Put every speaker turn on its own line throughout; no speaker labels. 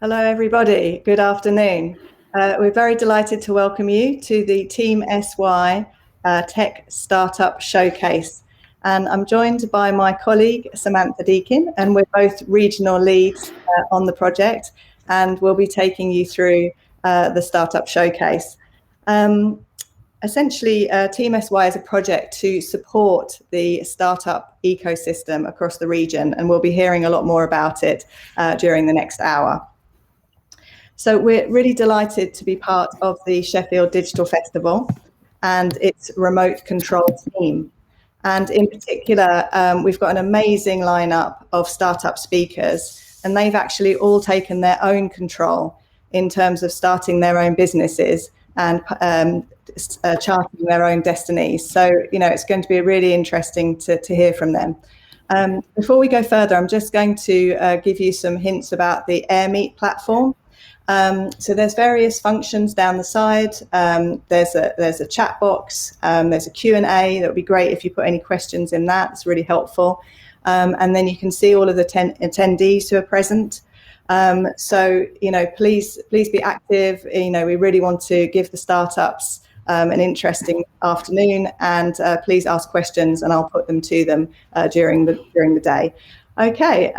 Hello, everybody. Good afternoon. We're very delighted to welcome you to the Team SY Tech Startup Showcase. And I'm joined by my colleague, Samantha Deakin, and we're both regional leads on the project, and we'll be taking you through the Startup Showcase. Essentially, Team SY is a project to support the startup ecosystem across the region, and we'll be hearing a lot more about it during the next hour. So we're really delighted to be part of the Sheffield Digital Festival and its remote control team. And in particular, we've got an amazing lineup of startup speakers, and they've actually all taken their own control in terms of starting their own businesses and charting their own destinies. So, it's going to be really interesting to hear from them. Before we go further, I'm just going to give you some hints about the AirMeet platform. So there's various functions down the side. There's a chat box. There's a Q&A. That would be great if you put any questions in that. It's really helpful. And then you can see all of the attendees who are present. So please be active. We really want to give the startups an interesting afternoon, and please ask questions, and I'll put them to them during the day. Okay.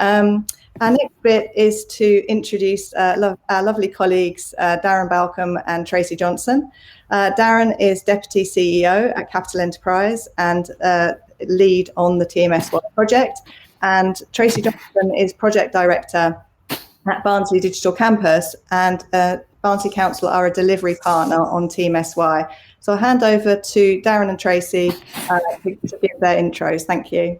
Our next bit is to introduce our lovely colleagues, Darren Balcombe and Tracy Johnson. Darren is Deputy CEO at Capital Enterprise and lead on the TMSY project. And Tracy Johnson is Project Director at Barnsley Digital Campus, and Barnsley Council are a delivery partner on Team SY. So I'll hand over to Darren and Tracy to give their intros. Thank you.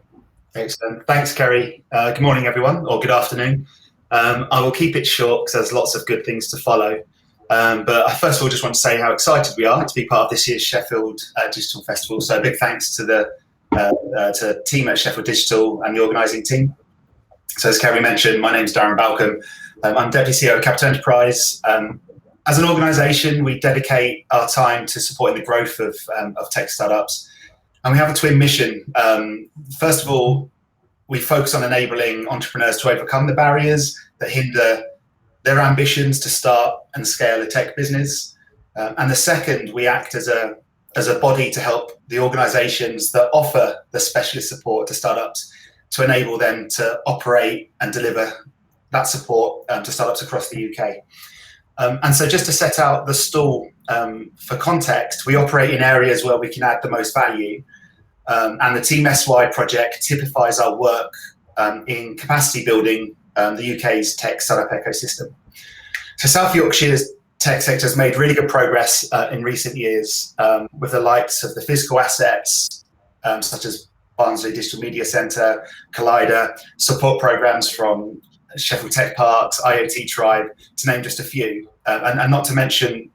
Excellent. Thanks, Kerry. Good morning, everyone, or good afternoon. I will keep it short because there's lots of good things to follow. But I first of all just want to say how excited we are to be part of this year's Sheffield Digital Festival. So a big thanks to the team at Sheffield Digital and the organising team. So as Kerry mentioned, my name's Darren Balcombe. I'm Deputy CEO of Capital Enterprise. As an organisation, we dedicate our time to supporting the growth of tech startups. And we have a twin mission. First of all, we focus on enabling entrepreneurs to overcome the barriers that hinder their ambitions to start and scale a tech business. And the second, we act as a body to help the organizations that offer the specialist support to startups to enable them to operate and deliver that support to startups across the UK. And so just to set out the stall for context, we operate in areas where we can add the most value. And the Team SY project typifies our work in capacity building the UK's tech startup ecosystem. So South Yorkshire's tech sector has made really good progress in recent years with the likes of the physical assets such as Barnsley Digital Media Centre, Collider, support programmes from Sheffield Tech Parks, IoT Tribe, to name just a few, and not to mention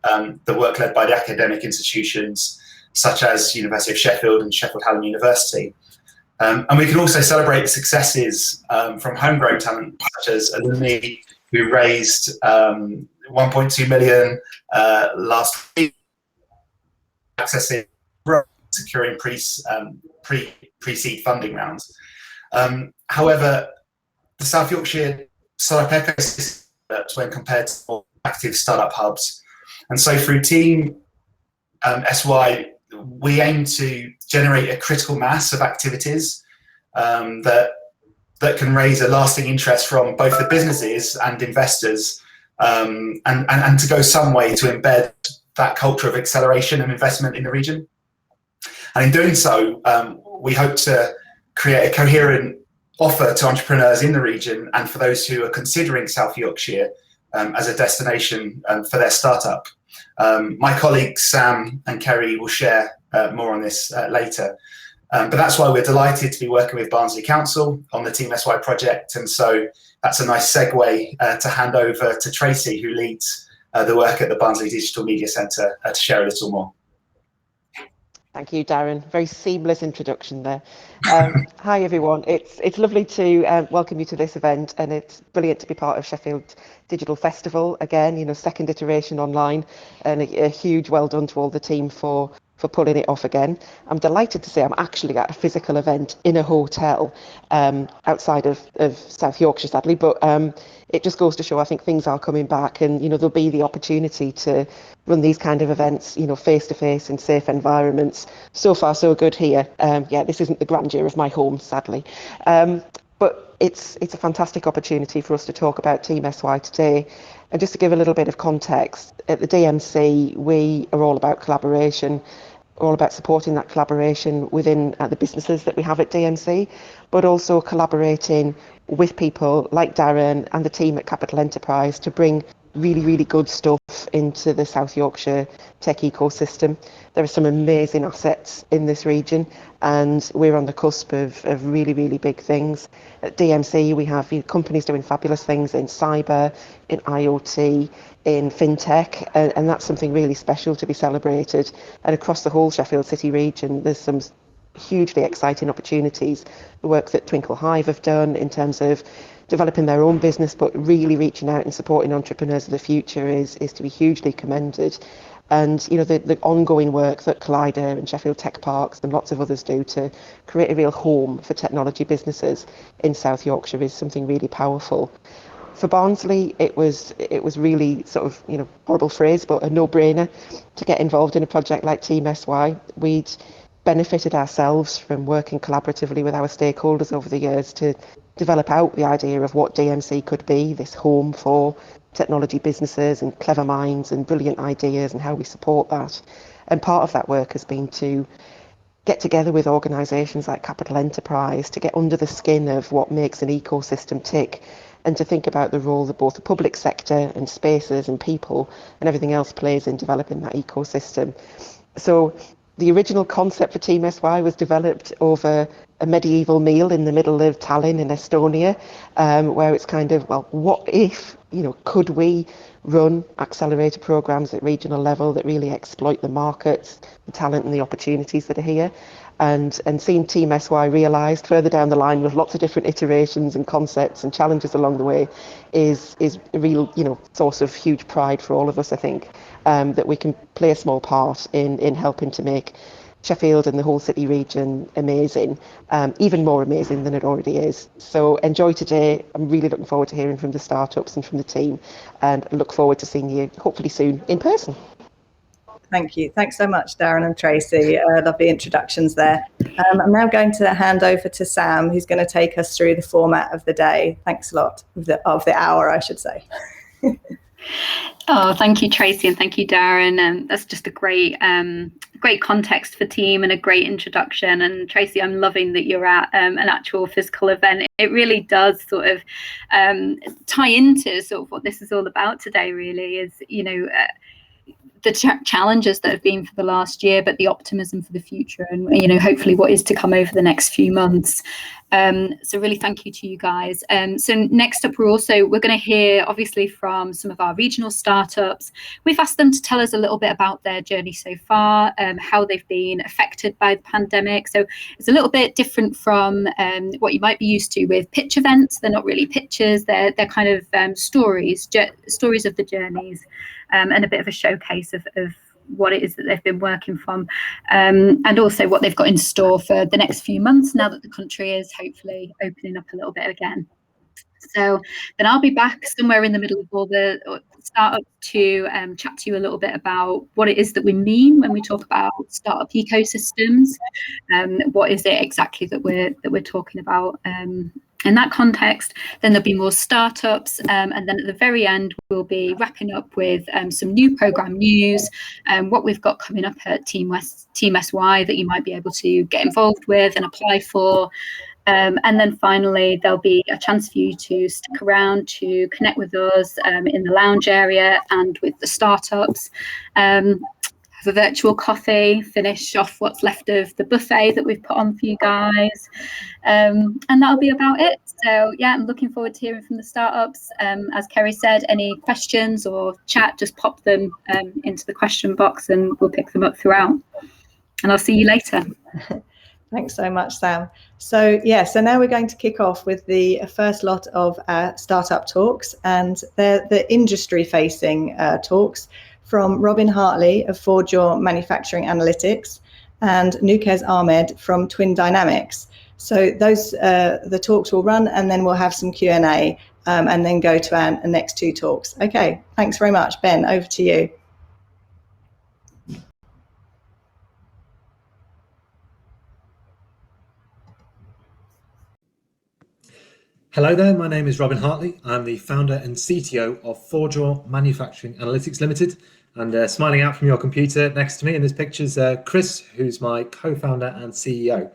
the work led by the academic institutions such as University of Sheffield and Sheffield Hallam University. And we can also celebrate the successes from homegrown talent such as alumni who raised 1.2 million last week, accessing securing pre-seed funding rounds. However, the South Yorkshire startup ecosystem when compared to active startup hubs. And so through Team SY, we aim to generate a critical mass of activities that can raise a lasting interest from both the businesses and investors, and to go some way to embed that culture of acceleration and investment in the region. And in doing so, we hope to create a coherent offer to entrepreneurs in the region and for those who are considering South Yorkshire as a destination for their startup. My colleagues Sam and Kerry will share more on this later. But that's why we're delighted to be working with Barnsley Council on the Team SY project. And so that's a nice segue to hand over to Tracy, who leads the work at the Barnsley Digital Media Centre, to share a little more.
Thank you, Darren. Very seamless introduction there. Hi, everyone. It's lovely to welcome you to this event, and it's brilliant to be part of Sheffield Digital Festival again. Second iteration online, and a huge well done to all the team for for pulling it off again. I'm delighted to say I'm actually at a physical event in a hotel outside of South Yorkshire, sadly, but it just goes to show I think things are coming back, and there'll be the opportunity to run these kind of events face to face in safe environments. So far so good here. This isn't the grandeur of my home, sadly, but it's a fantastic opportunity for us to talk about Team SY today. And just to give a little bit of context, at the DMC we are all about collaboration, all about supporting that collaboration within the businesses that we have at DMC, but also collaborating with people like Darren and the team at Capital Enterprise to bring really, really good stuff into the South Yorkshire tech ecosystem. There are some amazing assets in this region, and we're on the cusp of really, really big things. At DMC, we have companies doing fabulous things in cyber, in IoT, in fintech, and that's something really special to be celebrated. And across the whole Sheffield City region, there's some hugely exciting opportunities. The work that Twinkle Hive have done in terms of developing their own business, but really reaching out and supporting entrepreneurs of the future is to be hugely commended. And the ongoing work that Collider and Sheffield Tech Parks and lots of others do to create a real home for technology businesses in South Yorkshire is something really powerful. For Barnsley, it was really sort of, horrible phrase, but a no-brainer to get involved in a project like Team SY. We'd benefited ourselves from working collaboratively with our stakeholders over the years to develop out the idea of what DMC could be, this home for technology businesses and clever minds and brilliant ideas, and how we support that. And part of that work has been to get together with organisations like Capital Enterprise to get under the skin of what makes an ecosystem tick, and to think about the role that both the public sector and spaces and people and everything else plays in developing that ecosystem. So the original concept for Team SY was developed over a medieval meal in the middle of Tallinn in Estonia, where it's kind of, well, what if, could we run accelerator programs at regional level that really exploit the markets, the talent and the opportunities that are here? And seeing Team SY realised further down the line with lots of different iterations and concepts and challenges along the way is a real, source of huge pride for all of us, I think, that we can play a small part in helping to make Sheffield and the whole city region amazing, even more amazing than it already is. So enjoy today. I'm really looking forward to hearing from the startups and from the team, and look forward to seeing you hopefully soon in person.
Thank you. Thanks so much, Darren and Tracy. Lovely introductions there. I'm now going to hand over to Sam, who's going to take us through the format of the day. Thanks a lot, of the hour, I should say.
Oh, thank you, Tracy, and thank you, Darren. That's just a great context for team and a great introduction. And Tracy, I'm loving that you're at an actual physical event. It really does sort of tie into sort of what this is all about today, really, is, the challenges that have been for the last year, but the optimism for the future, and hopefully what is to come over the next few months. So really thank you to you guys. So next up, we're going to hear obviously from some of our regional startups. We've asked them to tell us a little bit about their journey so far, how they've been affected by the pandemic. So it's a little bit different from what you might be used to with pitch events. They're not really pitches, they're kind of stories of the journeys, and a bit of a showcase of what it is that they've been working from, and also what they've got in store for the next few months now that the country is hopefully opening up a little bit again. So then I'll be back somewhere in the middle of all the startups to chat to you a little bit about what it is that we mean when we talk about startup ecosystems. What is it exactly that we're talking about in that context? Then there'll be more startups, and then at the very end we'll be wrapping up with some new program news, what we've got coming up at Team SY that you might be able to get involved with and apply for. And then finally, there'll be a chance for you to stick around to connect with us in the lounge area and with the startups. Have a virtual coffee, finish off what's left of the buffet that we've put on for you guys. And that'll be about it. So yeah, I'm looking forward to hearing from the startups. As Kerry said, any questions or chat, just pop them into the question box and we'll pick them up throughout. And I'll see you later.
Thanks so much, Sam. So now we're going to kick off with the first lot of startup talks, and they're the industry-facing talks from Robin Hartley of ForgeRaw Manufacturing Analytics and Nukez Ahmed from Twin Dynamics. So those the talks will run, and then we'll have some Q&A, and then go to our next two talks. Okay, thanks very much. Ben, over to you.
Hello there, my name is Robin Hartley. I'm the founder and CTO of ForgeRaw Manufacturing Analytics Limited. And smiling out from your computer next to me in this picture is Chris, who's my co-founder and CEO.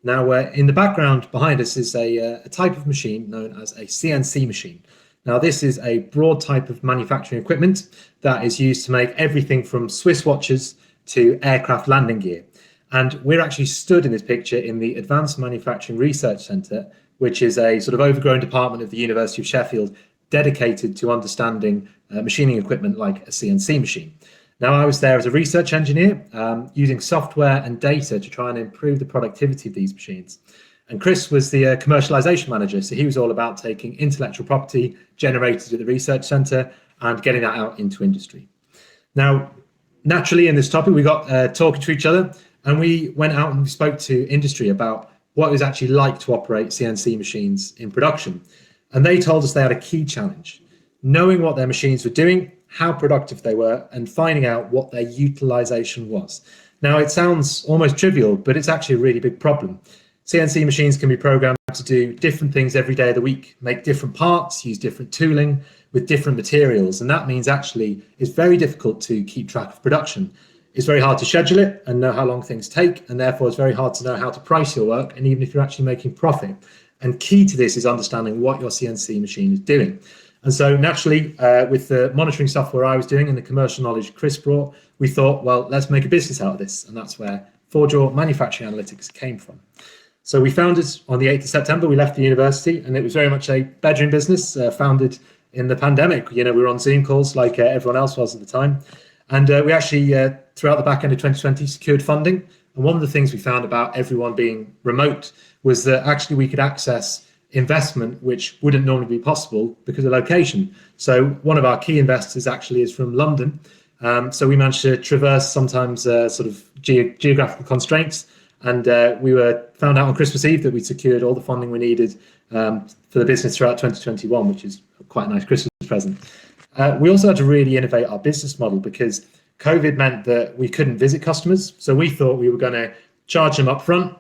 Now, in the background behind us is a type of machine known as a CNC machine. Now, this is a broad type of manufacturing equipment that is used to make everything from Swiss watches to aircraft landing gear. And we're actually stood in this picture in the Advanced Manufacturing Research Centre, which is a sort of overgrown department of the University of Sheffield dedicated to understanding machining equipment like a CNC machine. Now, I was there as a research engineer using software and data to try and improve the productivity of these machines. And Chris was the commercialization manager, so he was all about taking intellectual property generated at the research centre and getting that out into industry. Now, naturally in this topic, we got talking to each other, and we went out and we spoke to industry about what it was actually like to operate CNC machines in production. And they told us they had a key challenge: knowing what their machines were doing, how productive they were, and finding out what their utilization was. Now, it sounds almost trivial, but it's actually a really big problem. CNC machines can be programmed to do different things every day of the week, make different parts, use different tooling with different materials. And that means actually it's very difficult to keep track of production. It's very hard to schedule it and know how long things take, and therefore it's very hard to know how to price your work, and even if you're actually making profit. And key to this is understanding what your CNC machine is doing. And so naturally, with the monitoring software I was doing and the commercial knowledge Chris brought, we thought, well, let's make a business out of this. And that's where ForgeRaw Manufacturing Analytics came from. So we founded on the 8th of September, we left the university, and it was very much a bedroom business founded in the pandemic. You know, we were on Zoom calls like everyone else was at the time. And we actually, throughout the back end of 2020, secured funding. And one of the things we found about everyone being remote was that actually we could access investment which wouldn't normally be possible because of location. So one of our key investors actually is from London. So we managed to traverse sometimes sort of geographical constraints. And we found out on Christmas Eve that we secured all the funding we needed for the business throughout 2021, which is quite a nice Christmas present. We also had to really innovate our business model because COVID meant that we couldn't visit customers. So we thought we were going to charge them up front,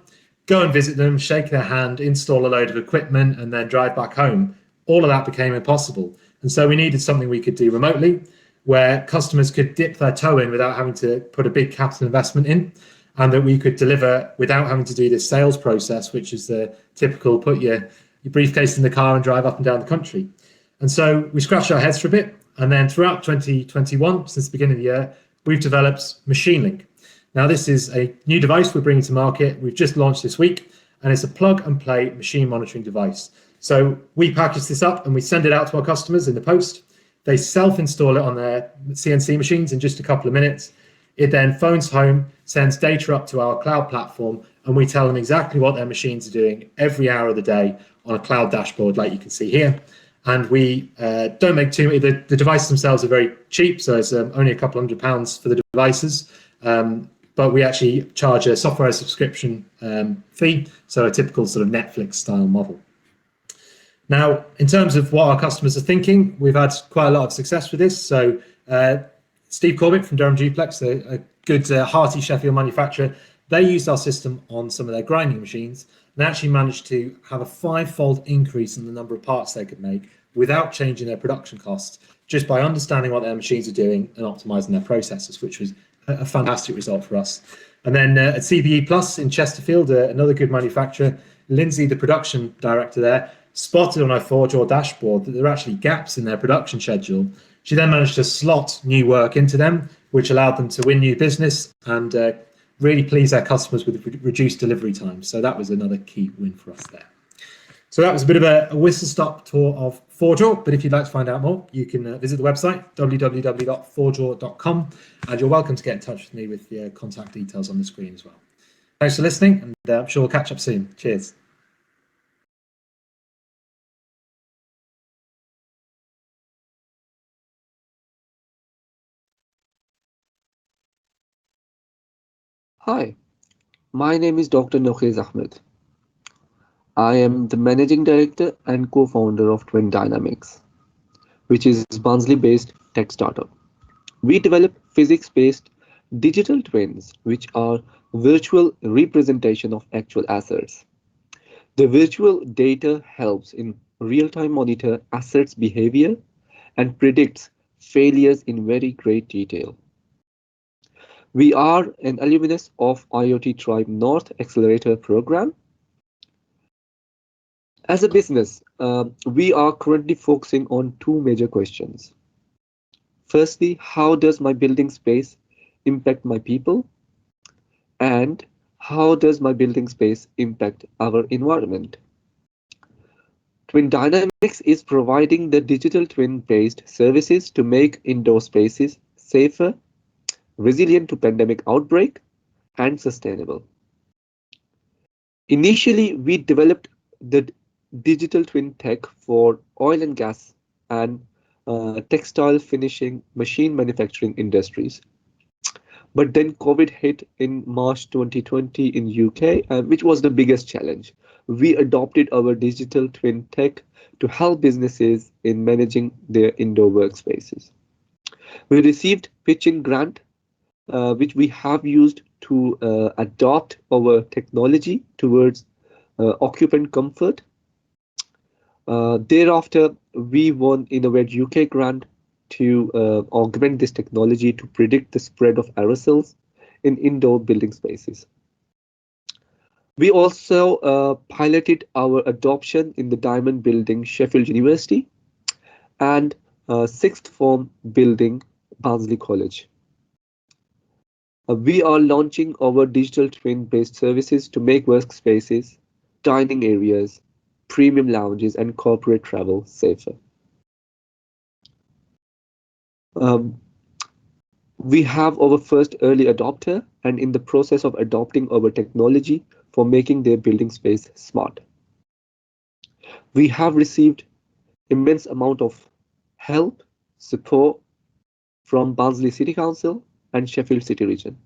go and visit them, shake their hand, install a load of equipment, and then drive back home. All of that became impossible. And so we needed something we could do remotely, where customers could dip their toe in without having to put a big capital investment in, and that we could deliver without having to do this sales process, which is the typical put your briefcase in the car and drive up and down the country. And so we scratched our heads for a bit. And then throughout 2021, since the beginning of the year, we've developed MachineLink. Now, this is a new device we're bringing to market. We've just launched this week, and it's a plug and play machine monitoring device. So we package this up and we send it out to our customers in the post. They self-install it on their CNC machines in just a couple of minutes. It then phones home, sends data up to our cloud platform, and we tell them exactly what their machines are doing every hour of the day on a cloud dashboard like you can see here. And we don't make too many. The devices themselves are very cheap, so it's only a couple £100 for the devices. But we actually charge a software subscription fee, so a typical sort of Netflix style model. Now, in terms of what our customers are thinking, we've had quite a lot of success with this. So Steve Corbett from Durham Duplex, a good hearty Sheffield manufacturer, they used our system on some of their grinding machines. They actually managed to have a 5-fold increase in the number of parts they could make without changing their production costs, just by understanding what their machines are doing and optimizing their processes, which was a fantastic result for us. And then at CBE Plus in Chesterfield, another good manufacturer, Lindsay, the production director there, spotted on our ForgeRaw dashboard that there are actually gaps in their production schedule. She then managed to slot new work into them, which allowed them to win new business and really please their customers with reduced delivery times. So that was another key win for us there. So that was a bit of a whistle-stop tour of ForgeRaw, but if you'd like to find out more, you can visit the website, www.forgeraw.com, and you're welcome to get in touch with me with the contact details on the screen as well. Thanks for listening, and I'm sure we'll catch up soon. Cheers.
Hi, my name is Dr. Nokhiz Ahmed. I am the managing director and co-founder of Twin Dynamics, which is Barnsley-based tech startup. We develop physics-based digital twins, which are virtual representation of actual assets. The virtual data helps in real-time monitor assets behavior and predicts failures in very great detail. We are an alumnus of IoT Tribe North Accelerator program. As a business, we are currently focusing on two major questions. Firstly, how does my building space impact my people? And how does my building space impact our environment? Twin Dynamics is providing the digital twin-based services to make indoor spaces safer, resilient to pandemic outbreak, and sustainable. Initially, we developed the digital twin tech for oil and gas and textile finishing machine manufacturing industries. But then COVID hit in March 2020 in UK, which was the biggest challenge. We adopted our digital twin tech to help businesses in managing their indoor workspaces. We received pitching grant, which we have used to adopt our technology towards occupant comfort. Thereafter, we won Innovate UK grant to augment this technology to predict the spread of aerosols in indoor building spaces. We also piloted our adoption in the Diamond Building, Sheffield University, and sixth form building, Barnsley College. We are launching our digital twin-based services to make workspaces, dining areas, premium lounges, and corporate travel safer. We have our first early adopter and in the process of adopting our technology for making their building space smart. We have received immense amount of help, support from Barnsley City Council and Sheffield City Region.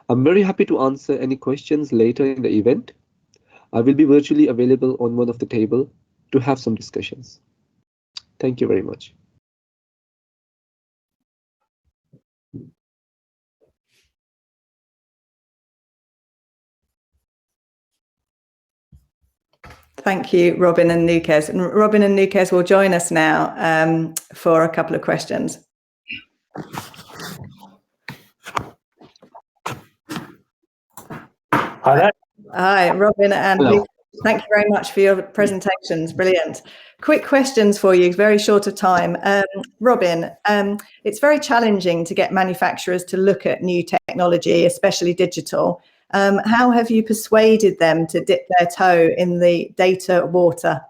I'm very happy to answer any questions later in the event. I will be virtually available on one of the table to have some discussions. Thank you very much.
Thank you, Robin and Nukes. And Robin and Nukes will join us now for a couple of questions.
Hi there.
Hi, Robin and Nukes. Thank you very much for your presentations. Brilliant. Quick questions for you, very short of time. Robin, it's very challenging to get manufacturers to look at new technology, especially digital. How have you persuaded them to dip their toe in the data water?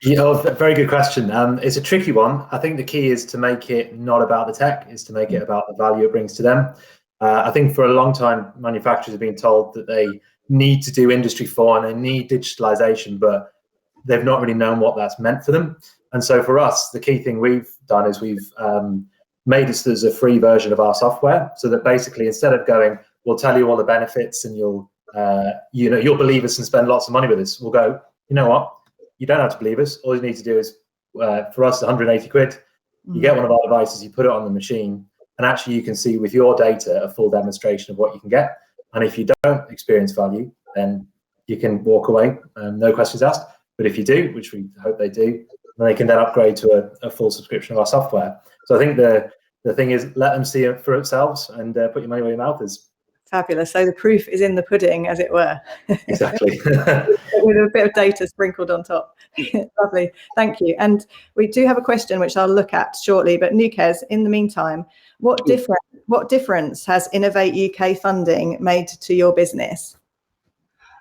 Very good question. It's a tricky one. I think the key is to make it not about the tech, is to make it about the value it brings to them. I think for a long time, manufacturers have been told that they need to do Industry 4 and they need digitalization, but they've not really known what that's meant for them. And so for us, the key thing we've done is we've made it so there's a free version of our software, so that basically instead of going, we'll tell you all the benefits and you'll believe us and spend lots of money with us, we'll go, you know what? You don't have to believe us. All you need to do is, for us, 180 quid, you get one of our devices, you put it on the machine, and actually you can see with your data a full demonstration of what you can get. And if you don't experience value, then you can walk away, no questions asked. But if you do, which we hope they do, then they can then upgrade to a full subscription of our software. So I think the thing is, let them see it for themselves and put your money where your mouth is.
Fabulous. So the proof is in the pudding, as it were.
Exactly.
With a bit of data sprinkled on top. Lovely. Thank you. And we do have a question which I'll look at shortly. But Nukes, in the meantime, what difference has Innovate UK funding made to your business?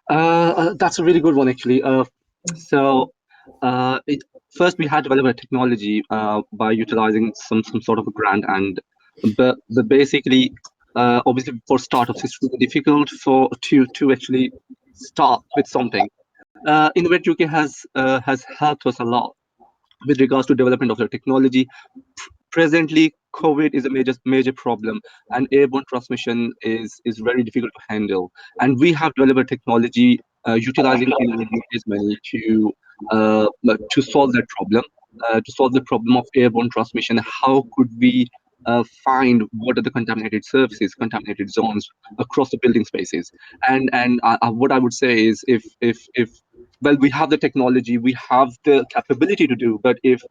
That's a really good one, actually. First, we had developed a technology by utilizing some sort of a grant, and basically, obviously, for startups, it's really difficult to actually start with something. Innovate UK has helped us a lot with regards to development of the technology. Presently, COVID is a major problem, and airborne transmission is very difficult to handle. And we have developed a technology utilizing UK's money to solve that problem, to solve the problem of airborne transmission. How could we find what are the contaminated surfaces, contaminated zones across the building spaces? And what I would say is, if well, we have the technology, we have the capability to do, but if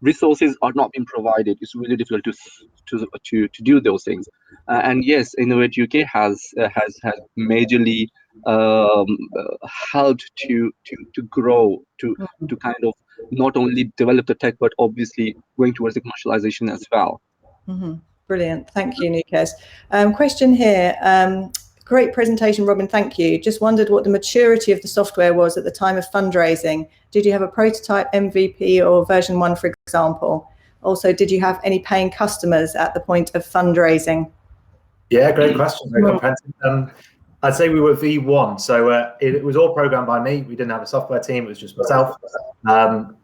resources are not being provided, it's really difficult to do those things. And yes, Innovate UK has majorly helped to grow, to kind of not only develop the tech, but obviously going towards the commercialization as well.
Brilliant. Thank you, Nikes. Question here. Great presentation, Robin. Thank you. Just wondered what the maturity of the software was at the time of fundraising. Did you have a prototype, MVP, or version 1, for example? Also, did you have any paying customers at the point of fundraising?
Yeah, great question. Very comprehensive. I'd say we were V1, so it was all programmed by me. We didn't have a software team; it was just myself.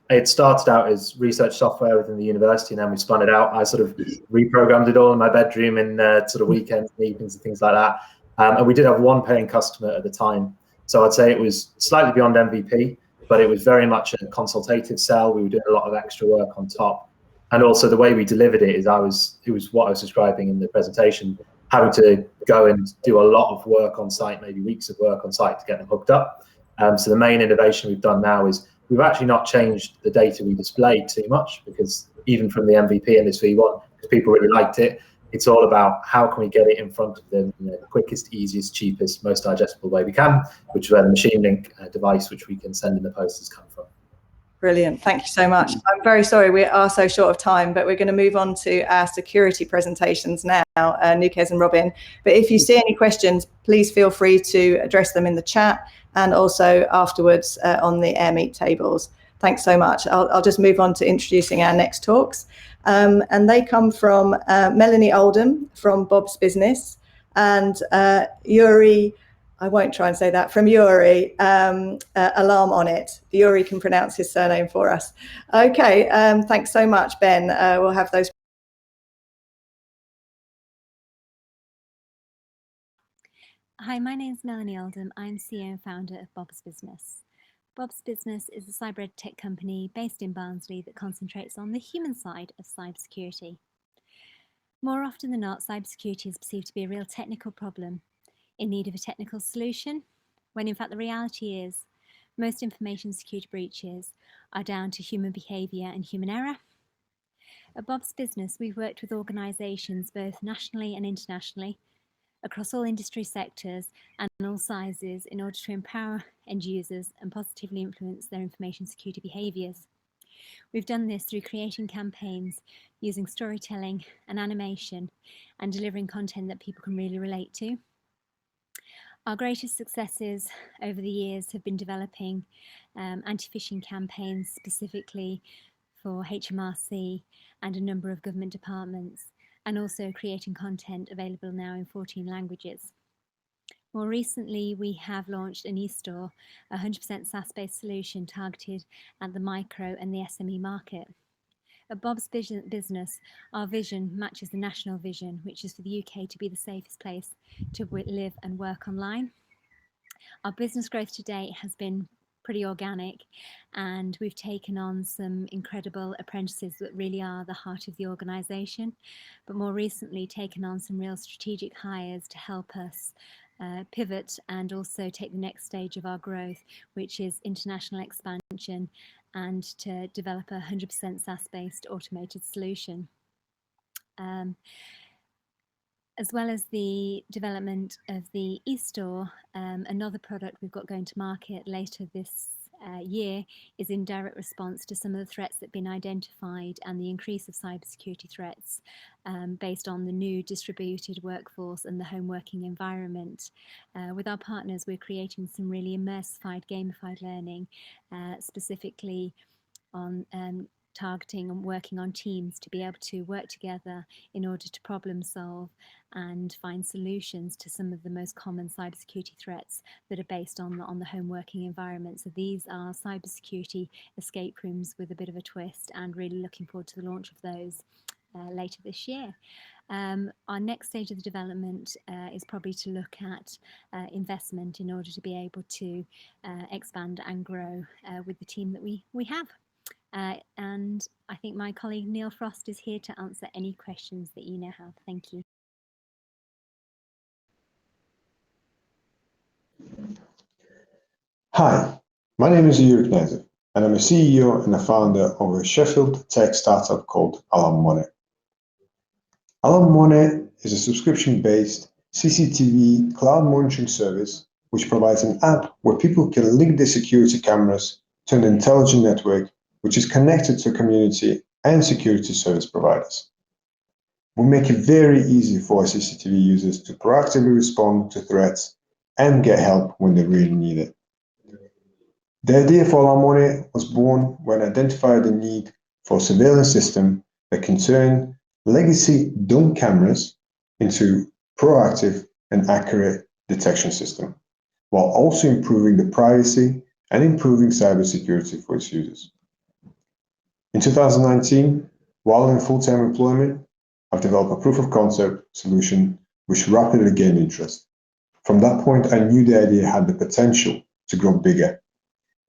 It started out as research software within the university, and then we spun it out. I sort of reprogrammed it all in my bedroom in sort of weekends and evenings and things like that. And we did have one paying customer at the time, so I'd say it was slightly beyond MVP, but it was very much a consultative sell. We were doing a lot of extra work on top, and also the way we delivered it is it was what I was describing in the presentation. Having to go and do a lot of work on site, maybe weeks of work on site to get them hooked up. So the main innovation we've done now is we've actually not changed the data we displayed too much, because even from the MVP and this V1, because people really liked it, it's all about how can we get it in front of them in the quickest, easiest, cheapest, most digestible way we can, which is where the machine link device, which we can send in the post, has come from.
Brilliant. Thank you so much. I'm very sorry we are so short of time, but we're going to move on to our security presentations now, Nikes and Robin. But if you see any questions, please feel free to address them in the chat and also afterwards on the AirMeet tables. Thanks so much. I'll just move on to introducing our next talks. And they come from Melanie Oldham from Bob's Business, and Yuri, I won't try and say that, from Yuri, alarm on it. Yuri can pronounce his surname for us. Okay, thanks so much, Ben. We'll have those.
Hi, my name is Melanie Oldham. I'm CEO and founder of Bob's Business. Bob's Business is a cyber ed tech company based in Barnsley that concentrates on the human side of cybersecurity. More often than not, cybersecurity is perceived to be a real technical problem in need of a technical solution, when in fact the reality is most information security breaches are down to human behaviour and human error. At Bob's Business, we've worked with organisations both nationally and internationally across all industry sectors and all sizes in order to empower end users and positively influence their information security behaviours. We've done this through creating campaigns, using storytelling and animation, and delivering content that people can really relate to. Our greatest successes over the years have been developing anti-phishing campaigns specifically for HMRC and a number of government departments, and also creating content available now in 14 languages. More recently, we have launched an e-store, a 100% SaaS-based solution targeted at the micro and the SME market. At Bob's Business, our vision matches the national vision, which is for the UK to be the safest place to live and work online. Our business growth to date has been pretty organic, and we've taken on some incredible apprentices that really are the heart of the organisation, but more recently taken on some real strategic hires to help us pivot and also take the next stage of our growth, which is international expansion and to develop a 100% SaaS-based automated solution. As well as the development of the e-store, another product we've got going to market later this year is in direct response to some of the threats that have been identified and the increase of cybersecurity threats based on the new distributed workforce and the home working environment. With our partners, we're creating some really immersified, gamified learning, specifically on targeting and working on teams to be able to work together in order to problem solve and find solutions to some of the most common cybersecurity threats that are based on the home working environment. So these are cybersecurity escape rooms with a bit of a twist, and really looking forward to the launch of those later this year. Our next stage of the development is probably to look at investment in order to be able to expand and grow with the team that we have. And I think my colleague Neil Frost is here to answer any questions that you now have. Thank you.
Hi, my name is Jurek Nezer, and I'm a CEO and a founder of a Sheffield tech startup called Alarm Money. Alarm Money is a subscription-based CCTV cloud monitoring service which provides an app where people can link their security cameras to an intelligent network which is connected to community and security service providers. We make it very easy for our CCTV users to proactively respond to threats and get help when they really need it. The idea for Alarm Money was born when I identified the need for a surveillance system that can turn legacy dome cameras into proactive and accurate detection system, while also improving the privacy and improving cybersecurity for its users. In 2019, while in full-time employment, I've developed a proof of concept solution which rapidly gained interest. From that point, I knew the idea had the potential to grow bigger,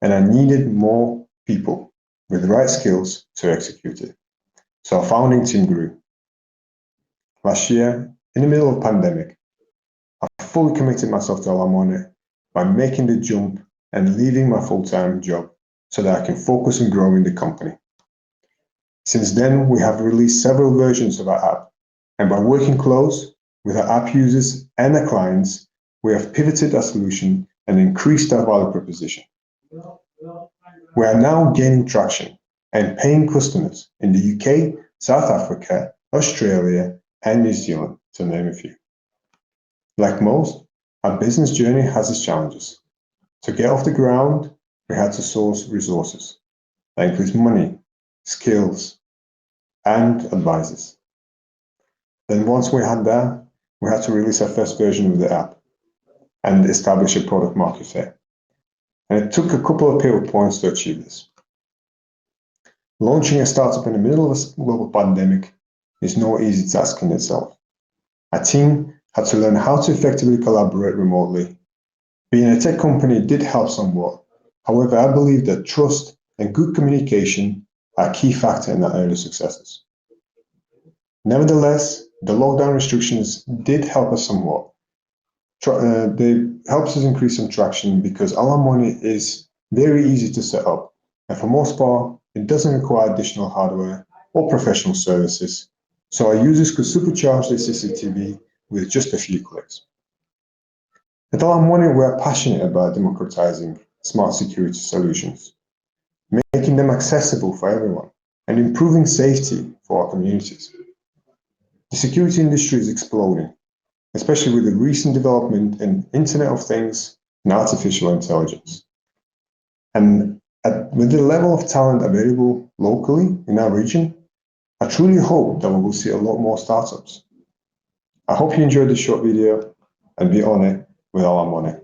and I needed more people with the right skills to execute it. So our founding team grew. Last year, in the middle of the pandemic, I fully committed myself to Alarm Money by making the jump and leaving my full-time job so that I can focus on growing the company. Since then, we have released several versions of our app, and by working close with our app users and our clients, we have pivoted our solution and increased our value proposition. We are now gaining traction and paying customers in the UK, South Africa, Australia, and New Zealand, to name a few. Like most, our business journey has its challenges. To get off the ground, we had to source resources. That includes money, skills, and advisors. Then once we had that, we had to release our first version of the app and establish a product market fit. And it took a couple of pivot points to achieve this. Launching a startup in the middle of a global pandemic is no easy task in itself. Our team had to learn how to effectively collaborate remotely. Being a tech company did help somewhat. However, I believe that trust and good communication are a key factor in our early successes. Nevertheless, the lockdown restrictions did help us somewhat. They helped us increase some traction because Alarm Money is very easy to set up, and for most part, it doesn't require additional hardware or professional services, so our users could supercharge their CCTV with just a few clicks. At Alarm Money, we are passionate about democratizing smart security solutions, making them accessible for everyone, and improving safety for our communities. The security industry is exploding, especially with the recent development in Internet of Things and artificial intelligence. And with the level of talent available locally in our region, I truly hope that we will see a lot more startups. I hope you enjoyed this short video and be on it with Alarm Money.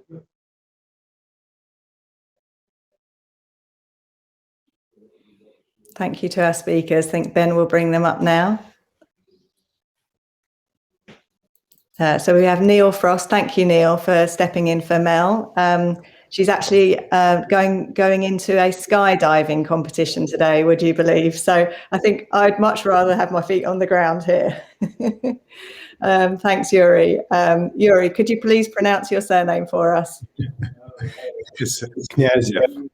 Thank you to our speakers. I think Ben will bring them up now. So we have Neil Frost. Thank you, Neil, for stepping in for Mel. She's actually going into a skydiving competition today, would you believe? So I think I'd much rather have my feet on the ground here. Thanks, Yuri. Yuri, could you please pronounce your surname for us?
It's Kniaziev.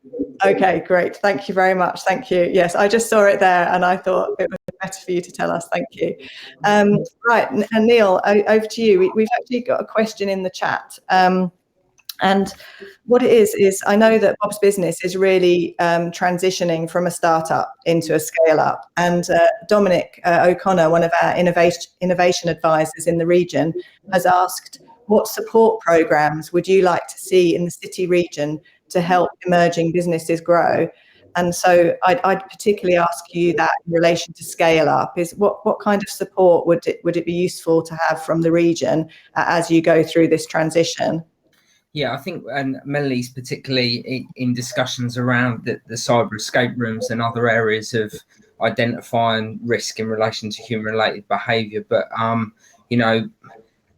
Okay, great. Thank you very much. Thank you. Yes, I just saw it there and I thought it was better for you to tell us. Thank you. Right, and Neil, over to you. We've actually got a question in the chat. And what it is I know that Bob's Business is really transitioning from a startup into a scale up. And Dominic O'Connor, one of our innovation advisors in the region, has asked, what support programs would you like to see in the city region to help emerging businesses grow? And so I'd particularly ask you that in relation to scale up, is what kind of support would it be useful to have from the region as you go through this transition?
Yeah, I think, and Melanie's particularly in discussions around the cyber escape rooms and other areas of identifying risk in relation to human-related behaviour. But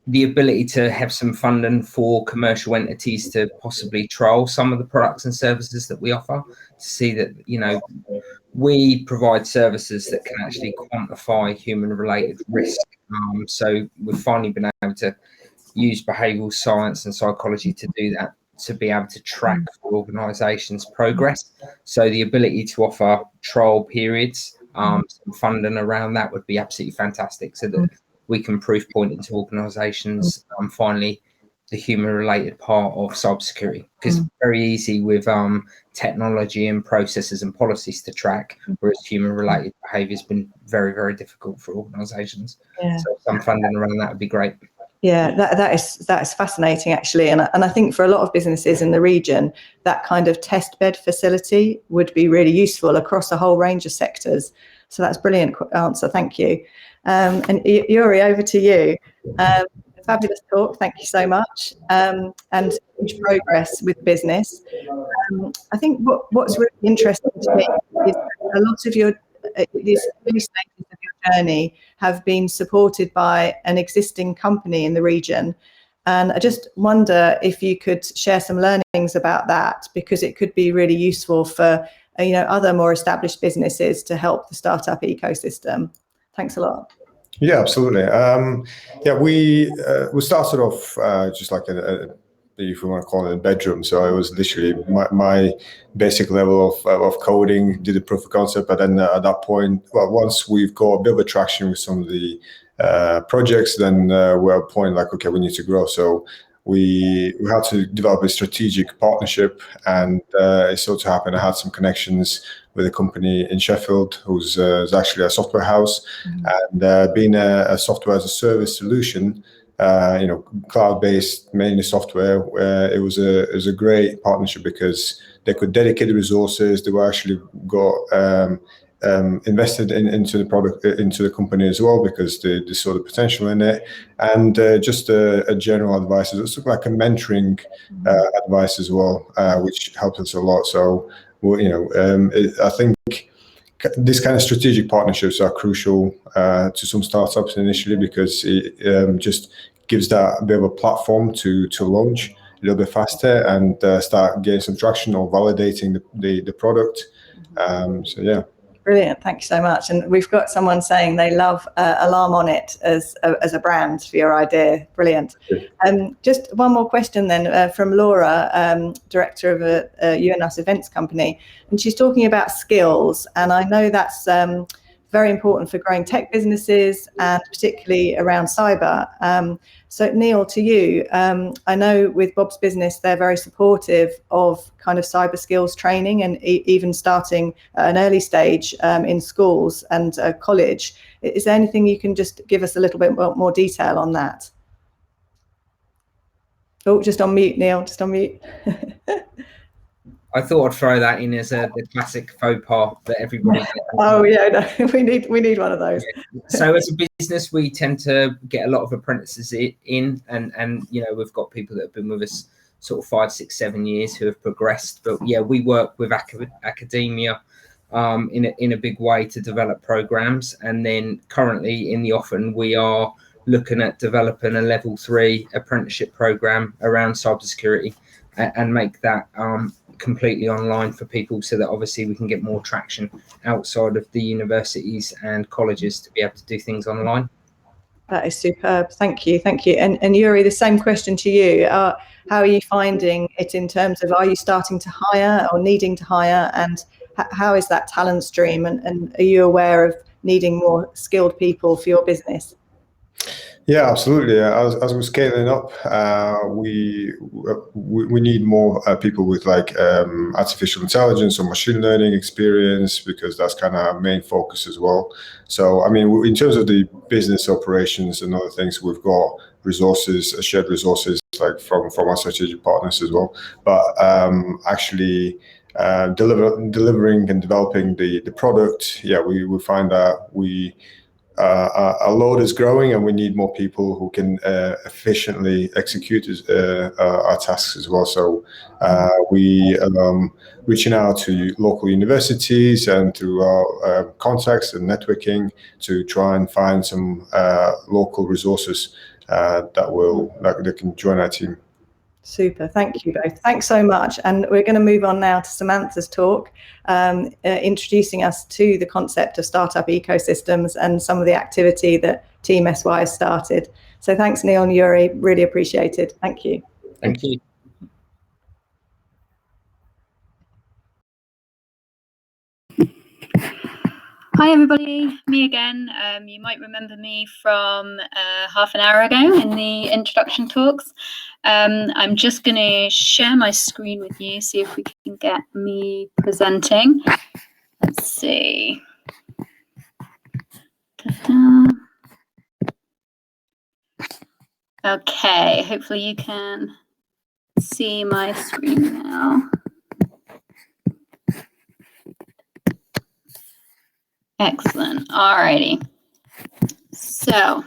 the ability to have some funding for commercial entities to possibly trial some of the products and services that we offer, to see that we provide services that can actually quantify human-related risk. So we've finally been able to use behavioural science and psychology to do that, to be able to track for organisations' progress. So the ability to offer trial periods, some funding around that would be absolutely fantastic, so that we can proof point into organisations finally the human-related part of cybersecurity, because it's very easy with technology and processes and policies to track, whereas human-related behaviour has been very, very difficult for organisations. So some funding around that would be great.
Yeah, that is fascinating, actually, and I think for a lot of businesses in the region, that kind of test bed facility would be really useful across a whole range of sectors. So that's a brilliant answer, thank you. And Yuri, over to you. Fabulous talk, thank you so much, and huge progress with business. I think what's really interesting to me is a lot of these early stages of your journey have been supported by an existing company in the region, and I just wonder if you could share some learnings about that, because it could be really useful for other more established businesses to help the startup ecosystem. Thanks a lot.
Yeah, absolutely. We started off just like if we want to call it a bedroom. So it was literally my basic level of coding, did a proof of concept, but then at that point, once we've got a bit of a traction with some of the projects, then we're at a point like, okay, we need to grow. So we had to develop a strategic partnership, and it so to happened I had some connections with a company in Sheffield who's actually a software house, and being a software as a service solution, cloud-based, mainly software, it was a great partnership because they could dedicate the resources. They were actually got invested into the product, into the company as well, because they saw the potential in it, and just a general advice. It was sort of like a mentoring advice as well, which helped us a lot. So, I think these kind of strategic partnerships are crucial to some startups initially, because it just gives that a bit of a platform to launch a little bit faster and start getting some traction or validating the product. So yeah.
Brilliant, thank you so much. And we've got someone saying they love Alarm On It as a brand for your idea. Brilliant. Just one more question then from Laura, director of a UNS events company, and she's talking about skills, and I know that's very important for growing tech businesses, and particularly around cyber. So Neil, to you, I know with Bob's Business, they're very supportive of kind of cyber skills training, and even starting at an early stage in schools and college. Is there anything you can just give us a little bit more detail on that? Oh, just on mute, Neil, just on mute.
I thought I'd throw that in as the classic faux pas that everybody gets.
Oh yeah, no, we need one of those.
So as a business, we tend to get a lot of apprentices in, and we've got people that have been with us sort of 5, 6, 7 years who have progressed. But yeah, we work with academia in a big way to develop programs, and then currently in the Offing we are looking at developing a level 3 apprenticeship program around cybersecurity, and make that completely online for people, so that obviously we can get more traction outside of the universities and colleges to be able to do things online.
That is superb. Thank you. And Yuri, the same question to you. How are you finding it in terms of, are you starting to hire or needing to hire, and how is that talent stream, and are you aware of needing more skilled people for your business?
Yeah, absolutely. As we're scaling up, we need more people with like artificial intelligence or machine learning experience, because that's kind of our main focus as well. So, I mean, in terms of the business operations and other things, we've got resources, shared resources, like from our strategic partners as well. But actually delivering and developing the product, yeah, we find that we our load is growing, and we need more people who can efficiently execute our tasks as well. So we reaching out to local universities and through our contacts and networking to try and find some local resources that can join our team.
Super, thank you both. Thanks so much. And we're going to move on now to Samantha's talk, introducing us to the concept of startup ecosystems and some of the activity that Team SY has started. So thanks, Neil and Yuri, really appreciated. Thank you.
Thank you.
Hi everybody, me again. You might remember me from half an hour ago in the introduction talks. I'm just going to share my screen with you, see if we can get me presenting. Let's see. Ta-da. Okay, hopefully you can see my screen now. Excellent. Alrighty. So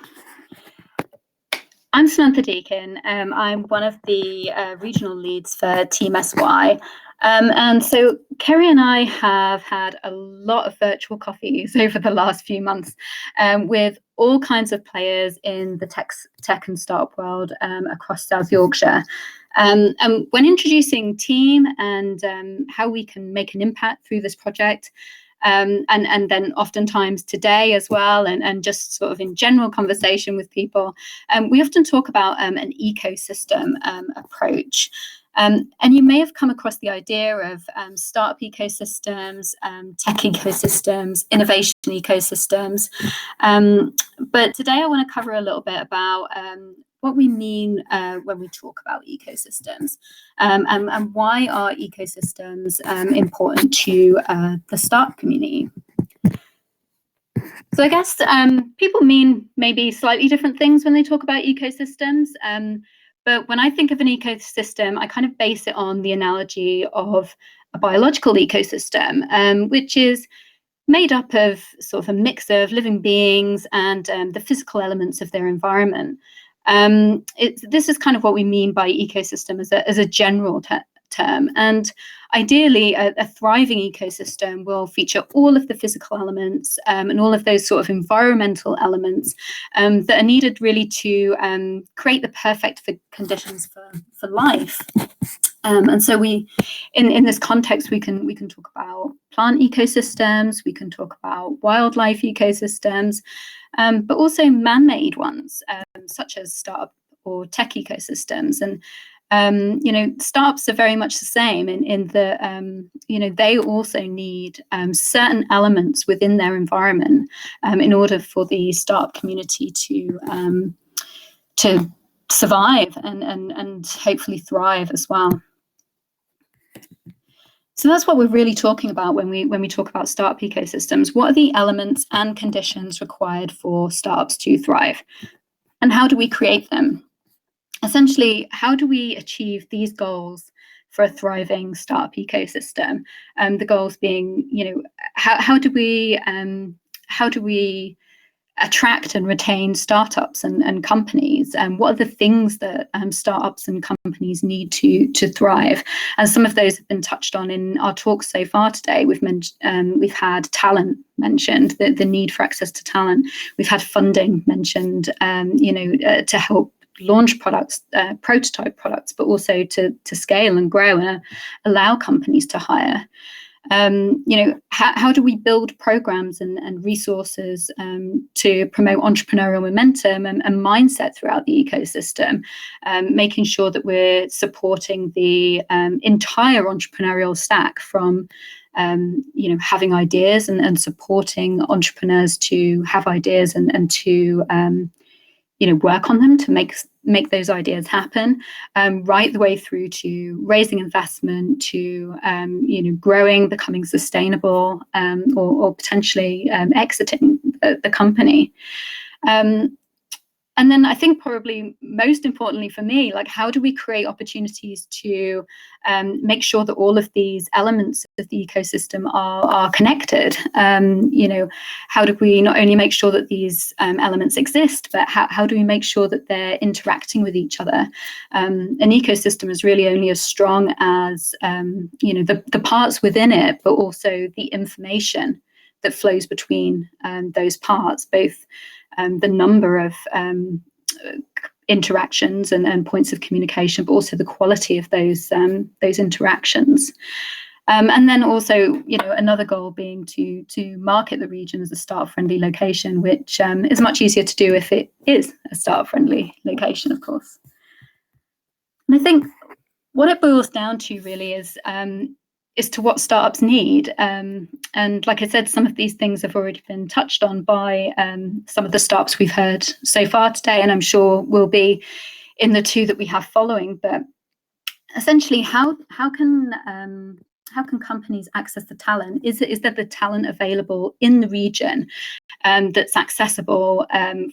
I'm Samantha Deakin. I'm one of the regional leads for Team SY. And so Kerry and I have had a lot of virtual coffees over the last few months with all kinds of players in the tech and startup world across South Yorkshire. And when introducing Team and how we can make an impact through this project, and then oftentimes today as well, and just sort of in general conversation with people, we often talk about an ecosystem approach. And you may have come across the idea of startup ecosystems, tech ecosystems, innovation ecosystems. But today I want to cover a little bit about what we mean when we talk about ecosystems, and why are ecosystems important to the startup community. So I guess people mean maybe slightly different things when they talk about ecosystems. But when I think of an ecosystem, I kind of base it on the analogy of a biological ecosystem, which is made up of sort of a mix of living beings and the physical elements of their environment. This is kind of what we mean by ecosystem as a general term. And ideally, a thriving ecosystem will feature all of the physical elements and all of those sort of environmental elements that are needed really to create the perfect conditions for life. And so in this context, we can talk about plant ecosystems, we can talk about wildlife ecosystems, but also man-made ones, such as startup or tech ecosystems. And startups are very much the same in that, they also need certain elements within their environment in order for the startup community to survive and hopefully thrive as well. So that's what we're really talking about when we talk about startup ecosystems. What are the elements and conditions required for startups to thrive? And how do we create them? Essentially, how do we achieve these goals for a thriving startup ecosystem? The goals being, how do we attract and retain startups and companies? And what are the things that startups and companies need to thrive? And some of those have been touched on in our talks so far today. We've had talent mentioned, the need for access to talent. We've had funding mentioned, to help launch products, prototype products, but also to scale and grow and allow companies to hire. How do we build programs and resources to promote entrepreneurial momentum and mindset throughout the ecosystem, making sure that we're supporting the entire entrepreneurial stack from having ideas and supporting entrepreneurs to have ideas and to work on them to make those ideas happen, right the way through to raising investment, to growing, becoming sustainable, or potentially exiting the company. And then I think probably most importantly for me, like, how do we create opportunities to make sure that all of these elements of the ecosystem are connected? How do we not only make sure that these elements exist, but how do we make sure that they're interacting with each other? An ecosystem is really only as strong as the parts within it, but also the information that flows between those parts, both the number of interactions and points of communication, but also the quality of those interactions. And then also, another goal being to market the region as a startup-friendly location, which is much easier to do if it is a startup-friendly location, of course. And I think what it boils down to really is to what startups need. And like I said, some of these things have already been touched on by some of the startups we've heard so far today, and I'm sure will be in the two that we have following. But essentially, how can companies access the talent? Is there the talent available in the region that's accessible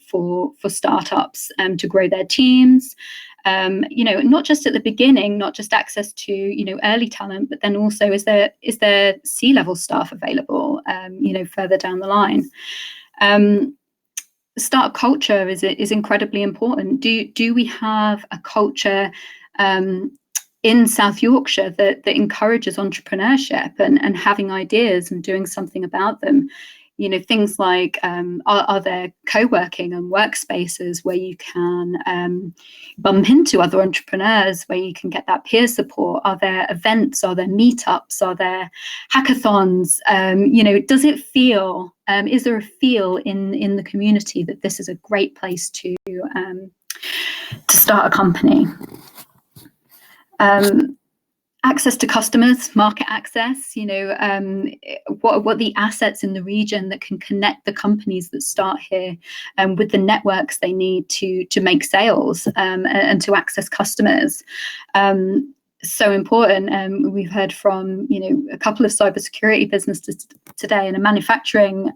for startups to grow their teams? Not just at the beginning, not just access to early talent, but then also is there C-level staff available further down the line? Startup culture is incredibly important. Do we have a culture in South Yorkshire that encourages entrepreneurship and having ideas and doing something about them? Things like, are there co-working and workspaces where you can bump into other entrepreneurs, where you can get that peer support? Are there events? Are there meetups? Are there hackathons? Does it feel, is there a feel in the community that this is a great place to start a company? Access to customers, market access, what are the assets in the region that can connect the companies that start here with the networks they need to make sales and to access customers. So important. We've heard from a couple of cybersecurity businesses today and a manufacturing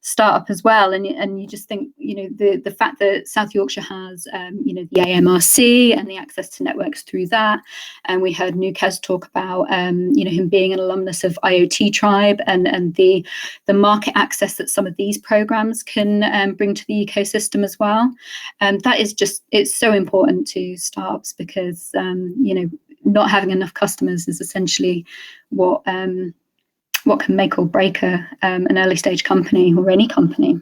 startup as well, and you just think the fact that South Yorkshire has the AMRC and the access to networks through that, and we heard Nukez talk about him being an alumnus of IoT Tribe and the market access that some of these programs can bring to the ecosystem as well. That is it's so important to startups because not having enough customers is essentially what can make or break an early stage company or any company.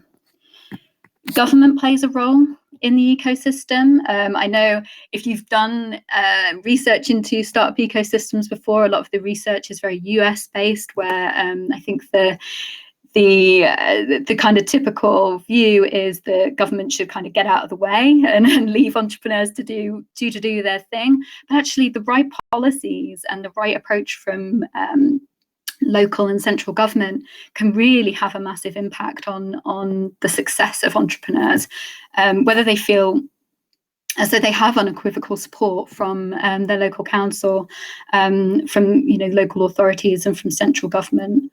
Government plays a role in the ecosystem. I know if you've done research into startup ecosystems before, a lot of the research is very US based, where I think the kind of typical view is the government should kind of get out of the way and leave entrepreneurs to do their thing. But actually, the right policies and the right approach from local and central government can really have a massive impact on the success of entrepreneurs, whether they feel as though they have unequivocal support from their local council, from local authorities and from central government.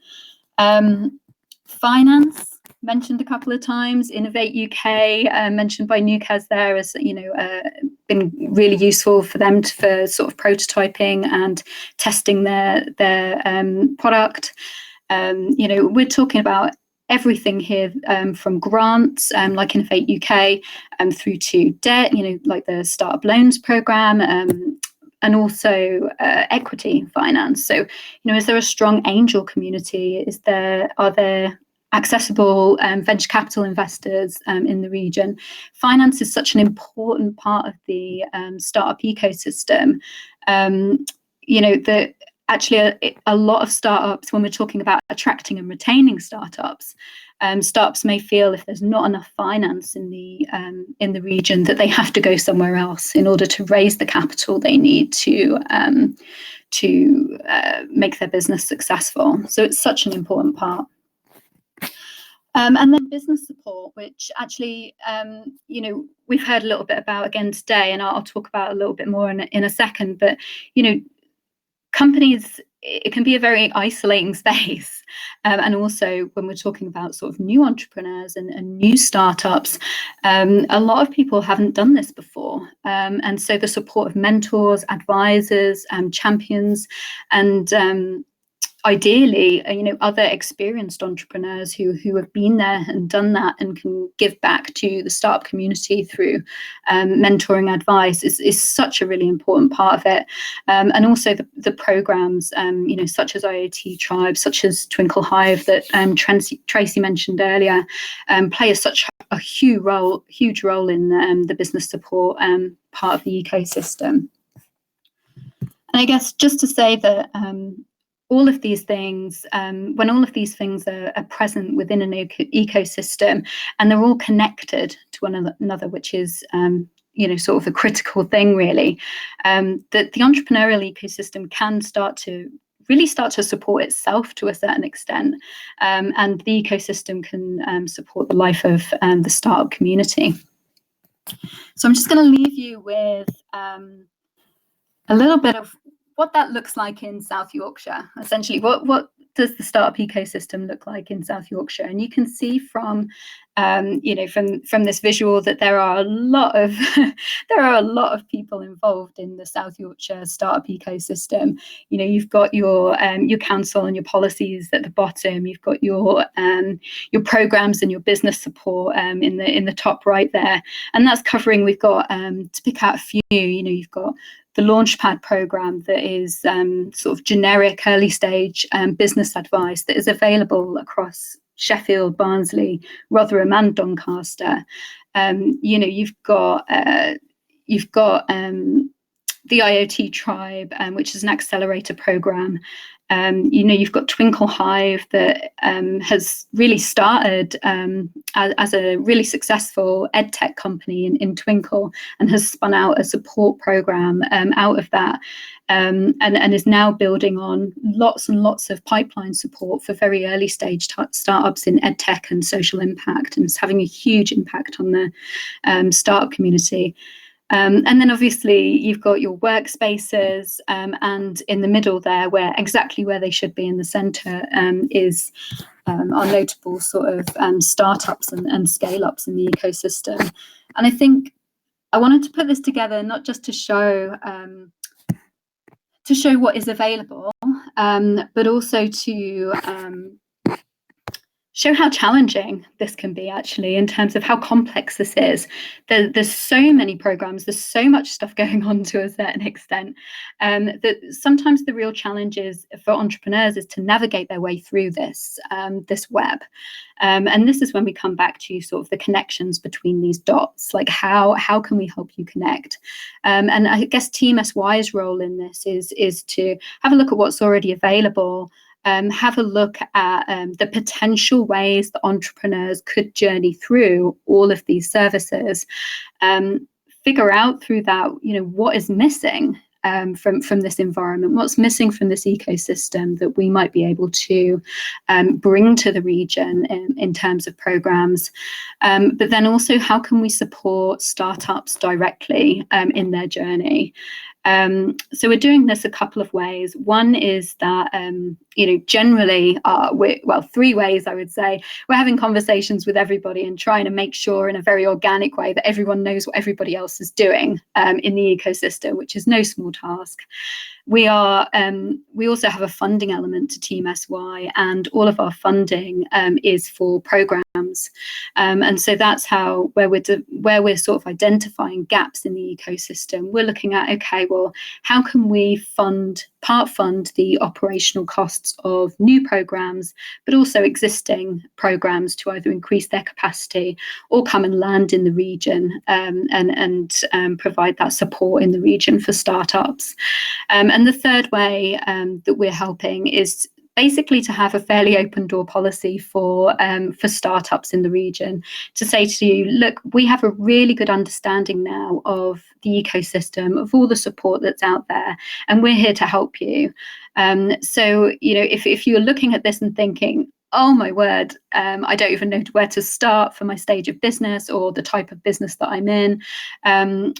Finance, mentioned a couple of times. Innovate UK, mentioned by Nukez there, as been really useful for them for sort of prototyping and testing their product. We're talking about everything here, from grants like Innovate UK through to debt, like the Startup Loans Programme, and also equity finance. So, is there a strong angel community? Are there accessible venture capital investors in the region? Finance is such an important part of the startup ecosystem. That actually a lot of startups, when we're talking about attracting and retaining startups, startups may feel if there's not enough finance in the region that they have to go somewhere else in order to raise the capital they need to make their business successful. So it's such an important part. And then business support, which actually, we've heard a little bit about again today, and I'll talk about a little bit more in a second. But, companies it can be a very isolating space. And also when we're talking about sort of new entrepreneurs and new startups, a lot of people haven't done this before. And so the support of mentors, advisors, champions, and ideally, other experienced entrepreneurs who have been there and done that and can give back to the startup community through mentoring advice is such a really important part of it. And also the programs, such as IoT Tribe, such as Twinkle Hive that Tracy mentioned earlier, play such a huge role in the business support part of the ecosystem. And I guess just to say that all of these things, when all of these things are present within an ecosystem and they're all connected to one another, which is sort of a critical thing really, that the entrepreneurial ecosystem can start to support itself to a certain extent, and the ecosystem can support the life of the startup community. So I'm just going to leave you with a little bit of what that looks like in South Yorkshire. Essentially, what does the startup ecosystem look like in South Yorkshire? And you can see from from this visual that there are a lot of people involved in the South Yorkshire startup ecosystem. You've got your council and your policies at the bottom. You've got your programs and your business support in the top right there, and that's covering. We've got to pick out a few. You've got the Launchpad program that is sort of generic early stage business advice that is available across Sheffield, Barnsley, Rotherham and Doncaster. You've got the IoT Tribe, which is an accelerator program. You've got Twinkle Hive that has really started as a really successful edtech company in Twinkle and has spun out a support program out of that, and is now building on lots and lots of pipeline support for very early stage startups in edtech and social impact, and is having a huge impact on the startup community. And then obviously you've got your workspaces, and in the middle there, exactly where they should be in the centre, is our notable sort of startups and scale-ups in the ecosystem. And I think I wanted to put this together not just to show what is available, but also to show how challenging this can be actually in terms of how complex this is. There's so many programs, there's so much stuff going on to a certain extent, that sometimes the real challenge is for entrepreneurs is to navigate their way through this web. And this is when we come back to sort of the connections between these dots, like how can we help you connect? And I guess Team SY's role in this is to have a look at what's already available, have a look at the potential ways that entrepreneurs could journey through all of these services, figure out through that, what is missing from this environment, what's missing from this ecosystem that we might be able to bring to the region in terms of programs, but then also how can we support startups directly in their journey. So we're doing this a couple of ways. One is that, generally, three ways I would say. We're having conversations with everybody and trying to make sure in a very organic way that everyone knows what everybody else is doing in the ecosystem, which is no small task. We also have a funding element to Team SY, and all of our funding is for programs, and so that's where we're sort of identifying gaps in the ecosystem. We're looking at, okay, well, how can we part fund the operational costs of new programs, but also existing programs to either increase their capacity or come and land in the region and provide that support in the region for startups. And the third way that we're helping is basically to have a fairly open door policy for startups in the region, to say to you, look, we have a really good understanding now of the ecosystem, of all the support that's out there, and we're here to help you. So, if you're looking at this and thinking, oh my word, I don't even know where to start for my stage of business or the type of business that I'm in.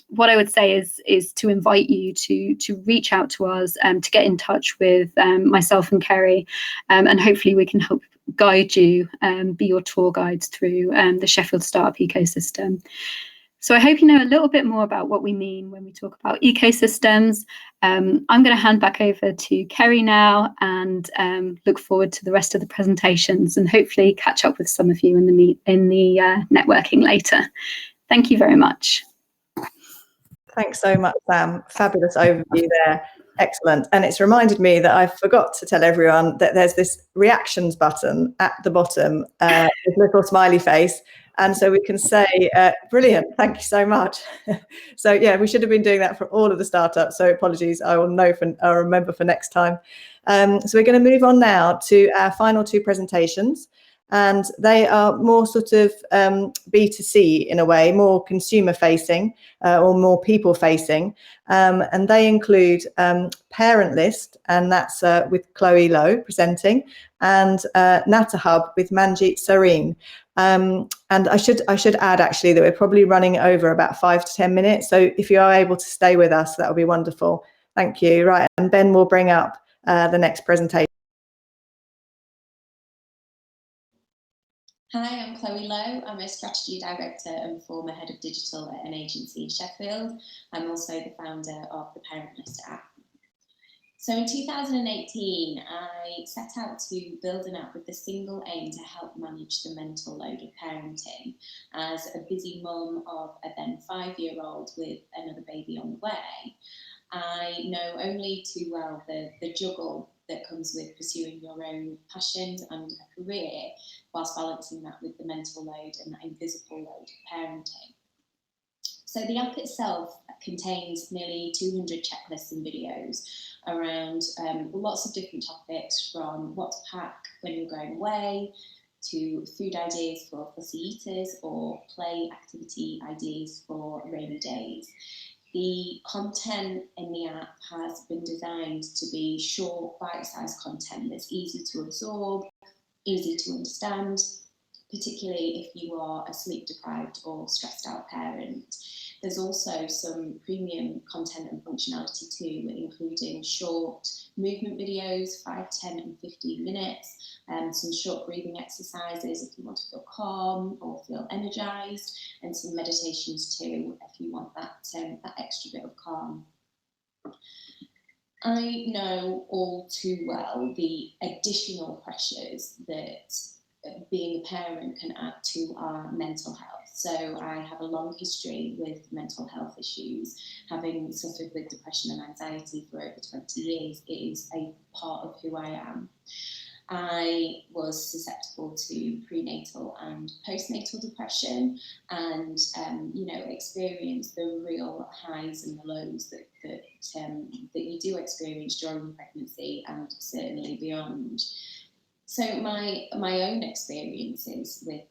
What I would say is to invite you to reach out to us, to get in touch with myself and Kerry, and hopefully we can help guide you, be your tour guides through the Sheffield startup ecosystem. So I hope you know a little bit more about what we mean when we talk about ecosystems. I'm going to hand back over to Kerry now, and look forward to the rest of the presentations, and hopefully catch up with some of you in the networking later. Thank you very much.
Thanks so much, Sam. Fabulous overview there. Excellent. And it's reminded me that I forgot to tell everyone that there's this reactions button at the bottom with a little smiley face. And so we can say, brilliant, thank you so much. So yeah, we should have been doing that for all of the startups. So apologies, I'll remember for next time. So we're going to move on now to our final two presentations. And they are more sort of B2C in a way, more consumer facing or more people facing. And they include Parent List, and that's with Lowe presenting, and Natter Hub with Manjeet Sareen. And I should add actually that we're probably running over about 5 to 10 minutes. So if you are able to stay with us, that would be wonderful. Thank you. Right, and Ben will bring up the next presentation.
Hi, I'm Chloe Lowe. I'm a strategy director and former head of digital at an agency in Sheffield. I'm also the founder of the Parent List app. So in 2018, I set out to build an app with the single aim to help manage the mental load of parenting. As a busy mum of a then 5-year-old with another baby on the way, I know only too well the juggle that comes with pursuing your own passions and a career whilst balancing that with the mental load and that invisible load of parenting. So the app itself contains nearly 200 checklists and videos around lots of different topics, from what to pack when you're going away, to food ideas for fussy eaters, or play activity ideas for rainy days. The content in the app has been designed to be short, bite-sized content that's easy to absorb, easy to understand, particularly if you are a sleep-deprived or stressed-out parent. There's also some premium content and functionality too, including short movement videos, 5, 10 and 15 minutes, some short breathing exercises if you want to feel calm or feel energized, and some meditations too if you want that extra bit of calm. I know all too well the additional pressures that being a parent can add to our mental health. So I have a long history with mental health issues. Having suffered with depression and anxiety for over 20 years, it is a part of who I am. I was susceptible to prenatal and postnatal depression, and experienced the real highs and the lows that you do experience during pregnancy and certainly beyond. So my own experiences with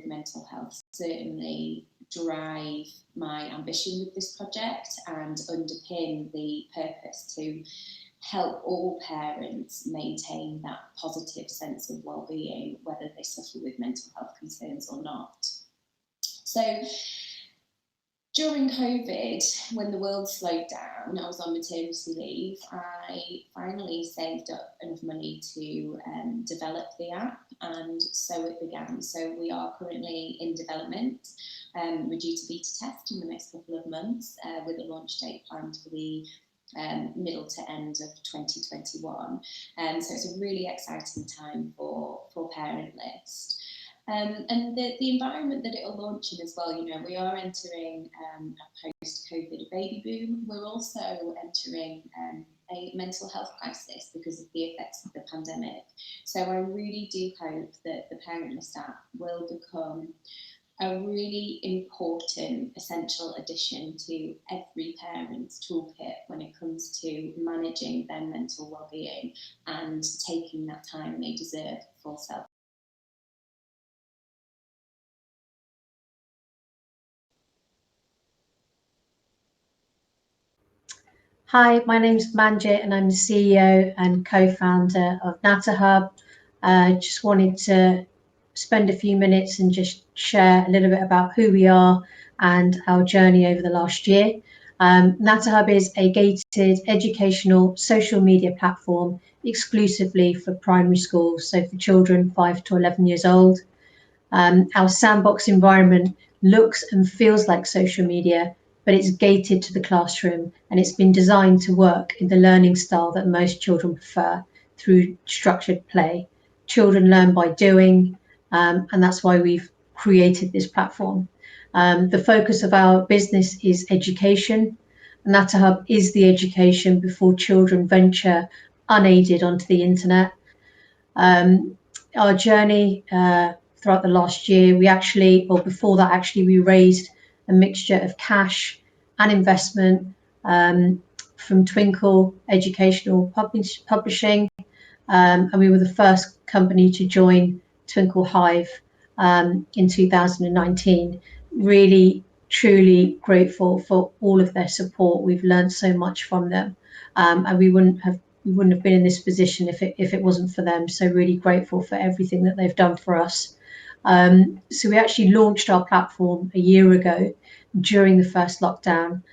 mental health certainly drive my ambition with this project and underpin the purpose to help all parents maintain that positive sense of well-being, whether they suffer with mental health concerns or not. So during COVID, when the world slowed down, I was on maternity leave, I finally saved up enough money to develop the app, and so it began. So we are currently in development. We're due to beta test in the next couple of months with a launch date planned for the middle to end of 2021. So it's a really exciting time for Parent List. And the environment that it'll launch in as well, we are entering a post-COVID baby boom. We're also entering a mental health crisis because of the effects of the pandemic. So I really do hope that the Parent List app will become a really important, essential addition to every parent's toolkit when it comes to managing their mental well-being and taking that time they deserve for self.
Hi, my name is Manjeet and I'm the CEO and co-founder of Natter Hub. Just wanted to spend a few minutes and just share a little bit about who we are and our journey over the last year. NataHub is a gated educational social media platform exclusively for primary schools, so for children 5 to 11 years old. Our sandbox environment looks and feels like social media, but it's gated to the classroom, and it's been designed to work in the learning style that most children prefer through structured play. Children learn by doing, and that's why we've created this platform. The focus of our business is education. NataHub is the education before children venture unaided onto the internet. Our journey throughout the last year, before that, we raised a mixture of cash and investment from Twinkle Educational Publishing, and we were the first company to join Twinkle Hive in 2019. Really, truly grateful for all of their support. We've learned so much from them, and we wouldn't have been in this position if it wasn't for them. So really grateful for everything that they've done for us. So we actually launched our platform a year ago during the first lockdown.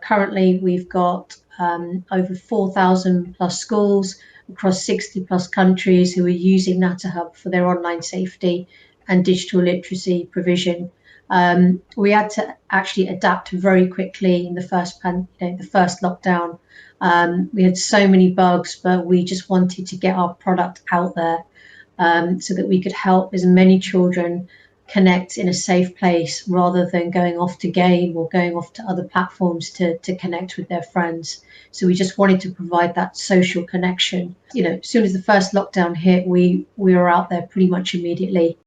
Currently, we've got over 4,000 plus schools across 60 plus countries who are using NataHub for their online safety and digital literacy provision. We had to actually adapt very quickly in the first lockdown. We had so many bugs, but we just wanted to get our product out there so that we could help as many children connect in a safe place rather than going off to game or going off to other platforms to connect with their friends. So we just wanted to provide that social connection. As soon as the first lockdown hit, we were out there pretty much immediately.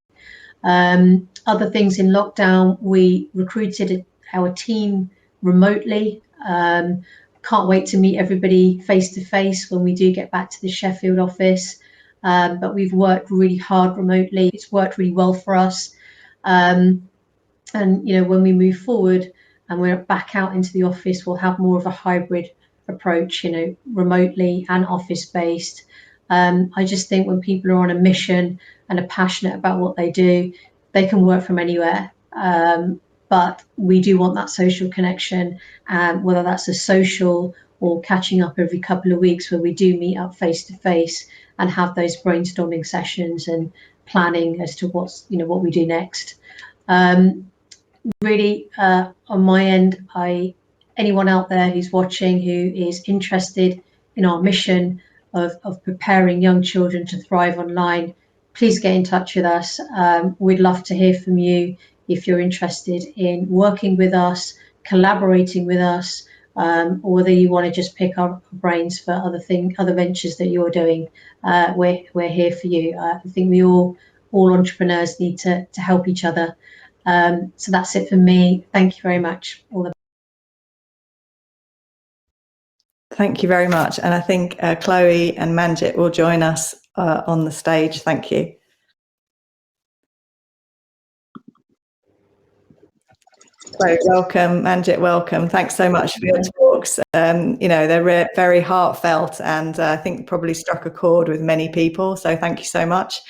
Other things in lockdown, we recruited our team remotely. Can't wait to meet everybody face to face when we do get back to the Sheffield office. But we've worked really hard remotely. It's worked really well for us. And when we move forward and we're back out into the office, we'll have more of a hybrid approach, remotely and office based. I just think when people are on a mission and are passionate about what they do, they can work from anywhere. But we do want that social connection, whether that's a social or catching up every couple of weeks where we do meet up face to face and have those brainstorming sessions and planning as to what we do next. Really, on my end, anyone out there who's watching who is interested in our mission of preparing young children to thrive online, please get in touch with us. We'd love to hear from you if you're interested in working with us, collaborating with us, or whether you want to just pick our brains for other ventures that you're doing. We're here for you. I think we all entrepreneurs need to help each other. So that's it for me. Thank you very much.
Thank you very much. And I think Chloe and Manjit will join us on the stage. Thank you. Chloe, welcome. Manjit, welcome. Thanks so much for your talks. They're very heartfelt and I think probably struck a chord with many people. So thank you so much.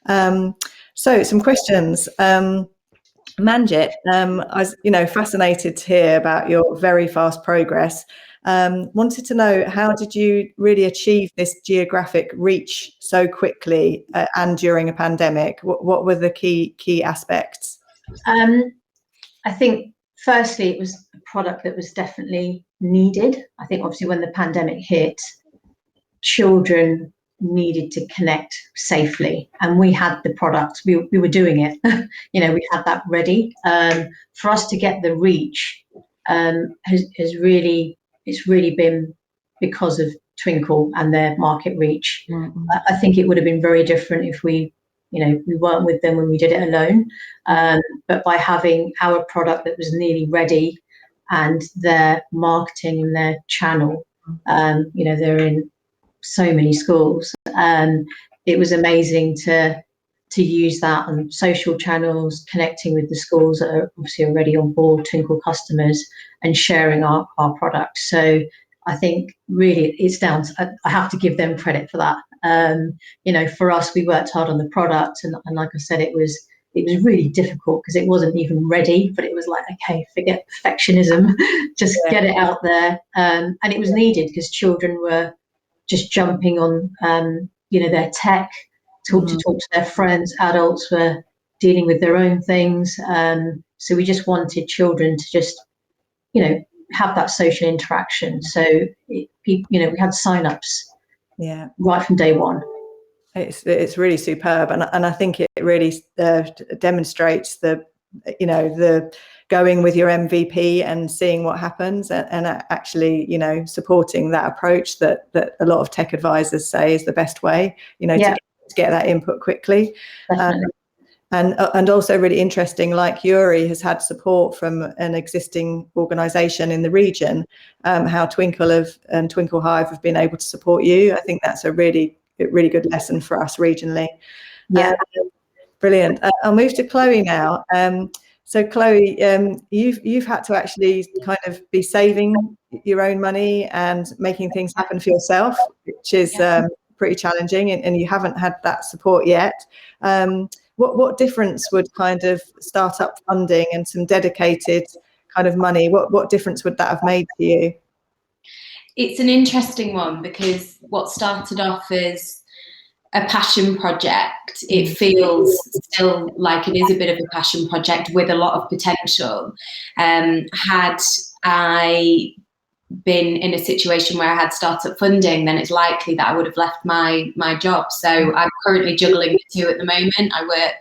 So some questions. Manjit, I was fascinated to hear about your very fast progress. Wanted to know, how did you really achieve this geographic reach so quickly and during a pandemic? What were the key aspects?
I think firstly it was a product that was definitely needed. I think obviously when the pandemic hit, children needed to connect safely, and we had the product. We were doing it. We had that ready. For us to get the reach it's really been because of Twinkle and their market reach. Mm-hmm. I think it would have been very different if we weren't with them when we did it alone. But by having our product that was nearly ready and their marketing and their channel, they're in so many schools. It was amazing to use that on social channels, connecting with the schools that are obviously already on board, Twinkle customers, and sharing our product. So I think really it's down to, I have to give them credit for that. For us, we worked hard on the product, and like I said, it was really difficult because it wasn't even ready, but it was like, okay, forget perfectionism, just get it out there. And it was needed because children were just jumping on, their tech, to talk to their friends. Adults were dealing with their own things. So we just wanted children to just, have that social interaction. So, we had sign-ups right from day one.
It's really superb, and I think it really demonstrates the going with your MVP and seeing what happens, and actually supporting that approach that a lot of tech advisors say is the best way to get that input quickly. And also really interesting, like Yuri has had support from an existing organisation in the region, how Twinkle and Twinkle Hive have been able to support you. I think that's a really good lesson for us regionally. Brilliant. I'll move to Chloe now. So Chloe, you've had to actually kind of be saving your own money and making things happen for yourself, which is pretty challenging, and you haven't had that support yet. What difference would kind of startup funding and some dedicated kind of money, what difference would that have made to you?
It's an interesting one, because what started off as a passion project, it feels still like it is a bit of a passion project with a lot of potential. Had I been in a situation where I had startup funding, then it's likely that I would have left my job. So I'm currently juggling the two at the moment. I work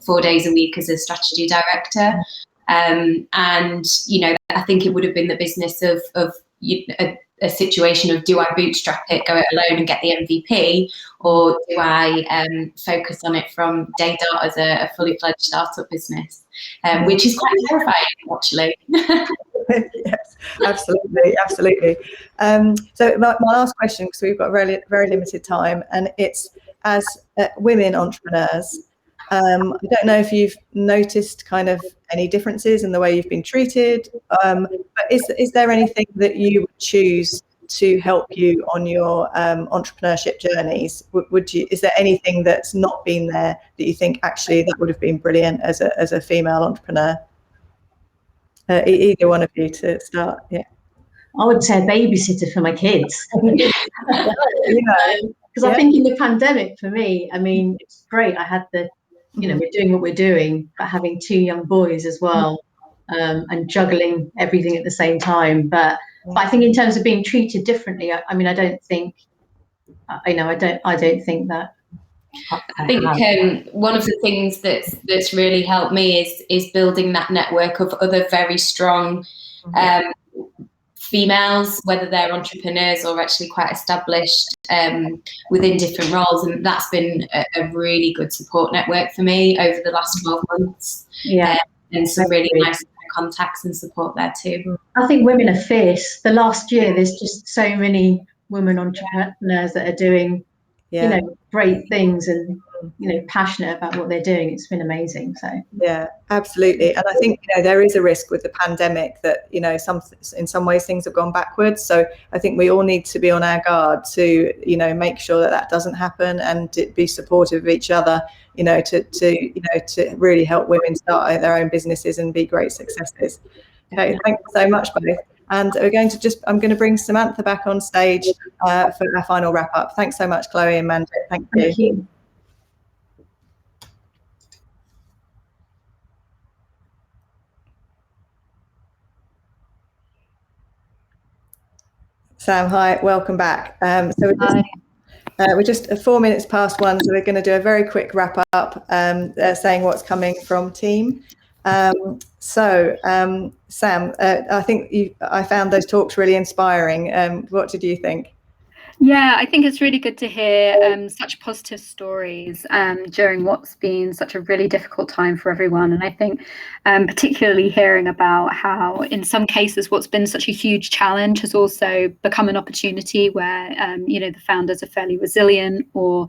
4 days a week as a strategy director. And, I think it would have been the business of a situation of, do I bootstrap it, go it alone and get the MVP, or do I focus on it from day dot as a fully fledged startup business, which is quite terrifying, actually.
Yes, absolutely. So my last question, because we've got very limited time, and it's, as women entrepreneurs, I don't know if you've noticed kind of any differences in the way you've been treated, but is there anything that you would choose to help you on your entrepreneurship journeys? Is there anything that's not been there that you think actually that would have been brilliant as a female entrepreneur? Either one of you to start.
I would say a babysitter for my kids. Because I think in the pandemic, for me, I mean, it's great. I had we're doing what we're doing, but having 2 young boys as well, and juggling everything at the same time. But I think in terms of being treated differently, I mean, I don't think that.
I think one of the things that's really helped me is building that network of other very strong females, whether they're entrepreneurs or actually quite established within different roles, and that's been a really good support network for me over the last 12 months. And some really nice contacts and support there too.
I think women are fierce. The last year, there's just so many women entrepreneurs that are doing great things and passionate about what they're doing. It's been amazing. So
absolutely. And I think there is a risk with the pandemic that in some ways things have gone backwards. So I think we all need to be on our guard to make sure that doesn't happen, and to be supportive of each other, to really help women start their own businesses and be great successes. Okay, thanks so much both. And I'm going to bring Samantha back on stage for our final wrap up. Thanks so much, Chloe and Manjit. Thank you. Sam, hi, welcome back. So we're just 4 minutes past 1, so we're going to do a very quick wrap up, saying what's coming from team. Sam, I think I found those talks really inspiring. What did you think?
Yeah, I think it's really good to hear such positive stories during what's been such a really difficult time for everyone. And I think particularly hearing about how in some cases what's been such a huge challenge has also become an opportunity where, the founders are fairly resilient, or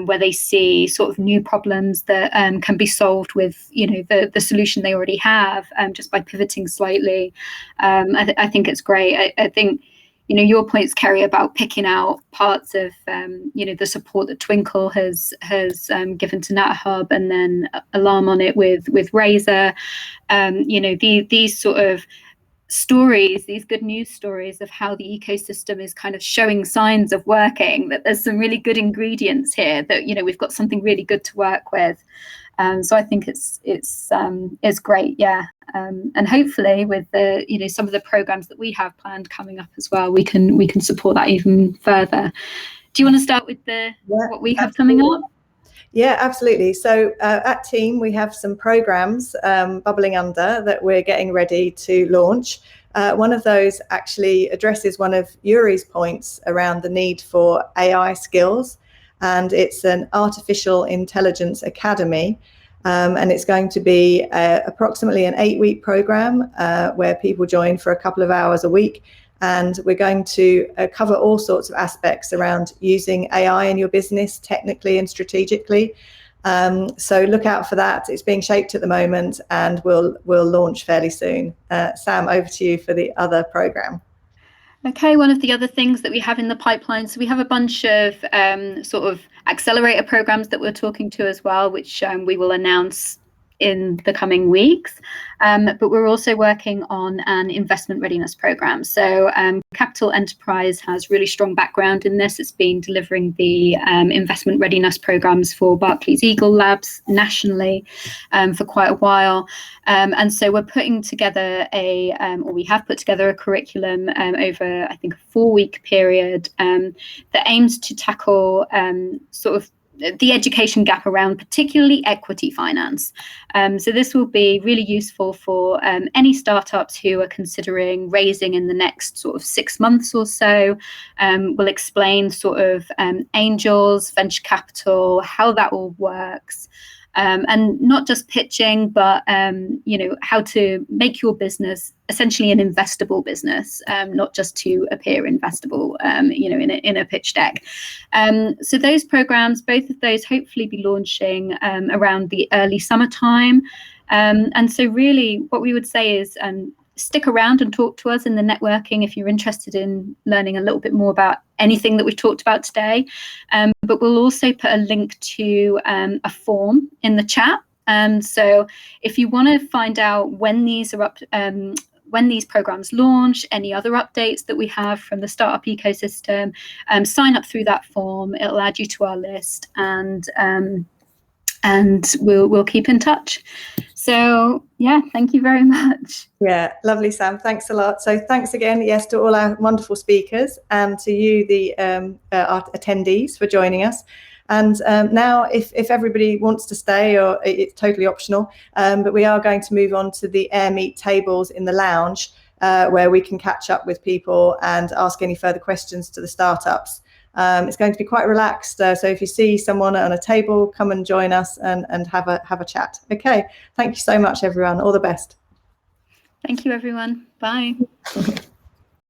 where they see sort of new problems that can be solved with, the solution they already have, just by pivoting slightly. I think it's great. I think your points, Kerry, about picking out parts of the support that Twinkle has given to NatHub, and then Alarm on it with Razor. These sort of stories, these good news stories of how the ecosystem is kind of showing signs of working, that there's some really good ingredients here, that we've got something really good to work with. So I think it's great, yeah. And hopefully with the some of the programs that we have planned coming up as well, we can support that even further. Do you want to start with what we have coming up?
Yeah, absolutely. So at Team, we have some programs bubbling under that we're getting ready to launch. One of those actually addresses one of Yuri's points around the need for AI skills, and it's an artificial intelligence academy. And it's going to be approximately an 8-week program where people join for a couple of hours a week. And we're going to cover all sorts of aspects around using AI in your business technically and strategically. So look out for that. It's being shaped at the moment, and we'll launch fairly soon. Sam, over to you for the other program.
Okay, one of the other things that we have in the pipeline, so we have a bunch of sort of accelerator programs that we're talking to as well, which we will announce in the coming weeks. But we're also working on an investment readiness program. So Capital Enterprise has really strong background in this. It's been delivering the investment readiness programs for Barclays Eagle Labs nationally for quite a while. And so we're putting together or we have put together a curriculum over, I think, a 4-week period that aims to tackle sort of the education gap around particularly equity finance. So this will be really useful for any startups who are considering raising in the next sort of 6 months or so. We'll explain sort of angels, venture capital, how that all works. And not just pitching, but how to make your business essentially an investable business, not just to appear investable, in a pitch deck. So those programs, both of those, hopefully be launching around the early summertime. And so really, what we would say is stick around and talk to us in the networking if you're interested in learning a little bit more about anything that we've talked about today. But we'll also put a link to a form in the chat. So if you want to find out when these are up, when these programs launch, any other updates that we have from the startup ecosystem, sign up through that form. It'll add you to our list, and we'll keep in touch. So yeah, thank you very much.
Yeah, lovely, Sam. Thanks a lot. So thanks again, yes, to all our wonderful speakers, and to you, the our attendees, for joining us. And now, if everybody wants to stay, or it's totally optional, but we are going to move on to the Air Meet tables in the lounge, where we can catch up with people and ask any further questions to the startups. It's going to be quite relaxed, so if you see someone on a table, come and join us and have a chat. Okay, thank you so much, everyone. All the best.
Thank you, everyone. Bye.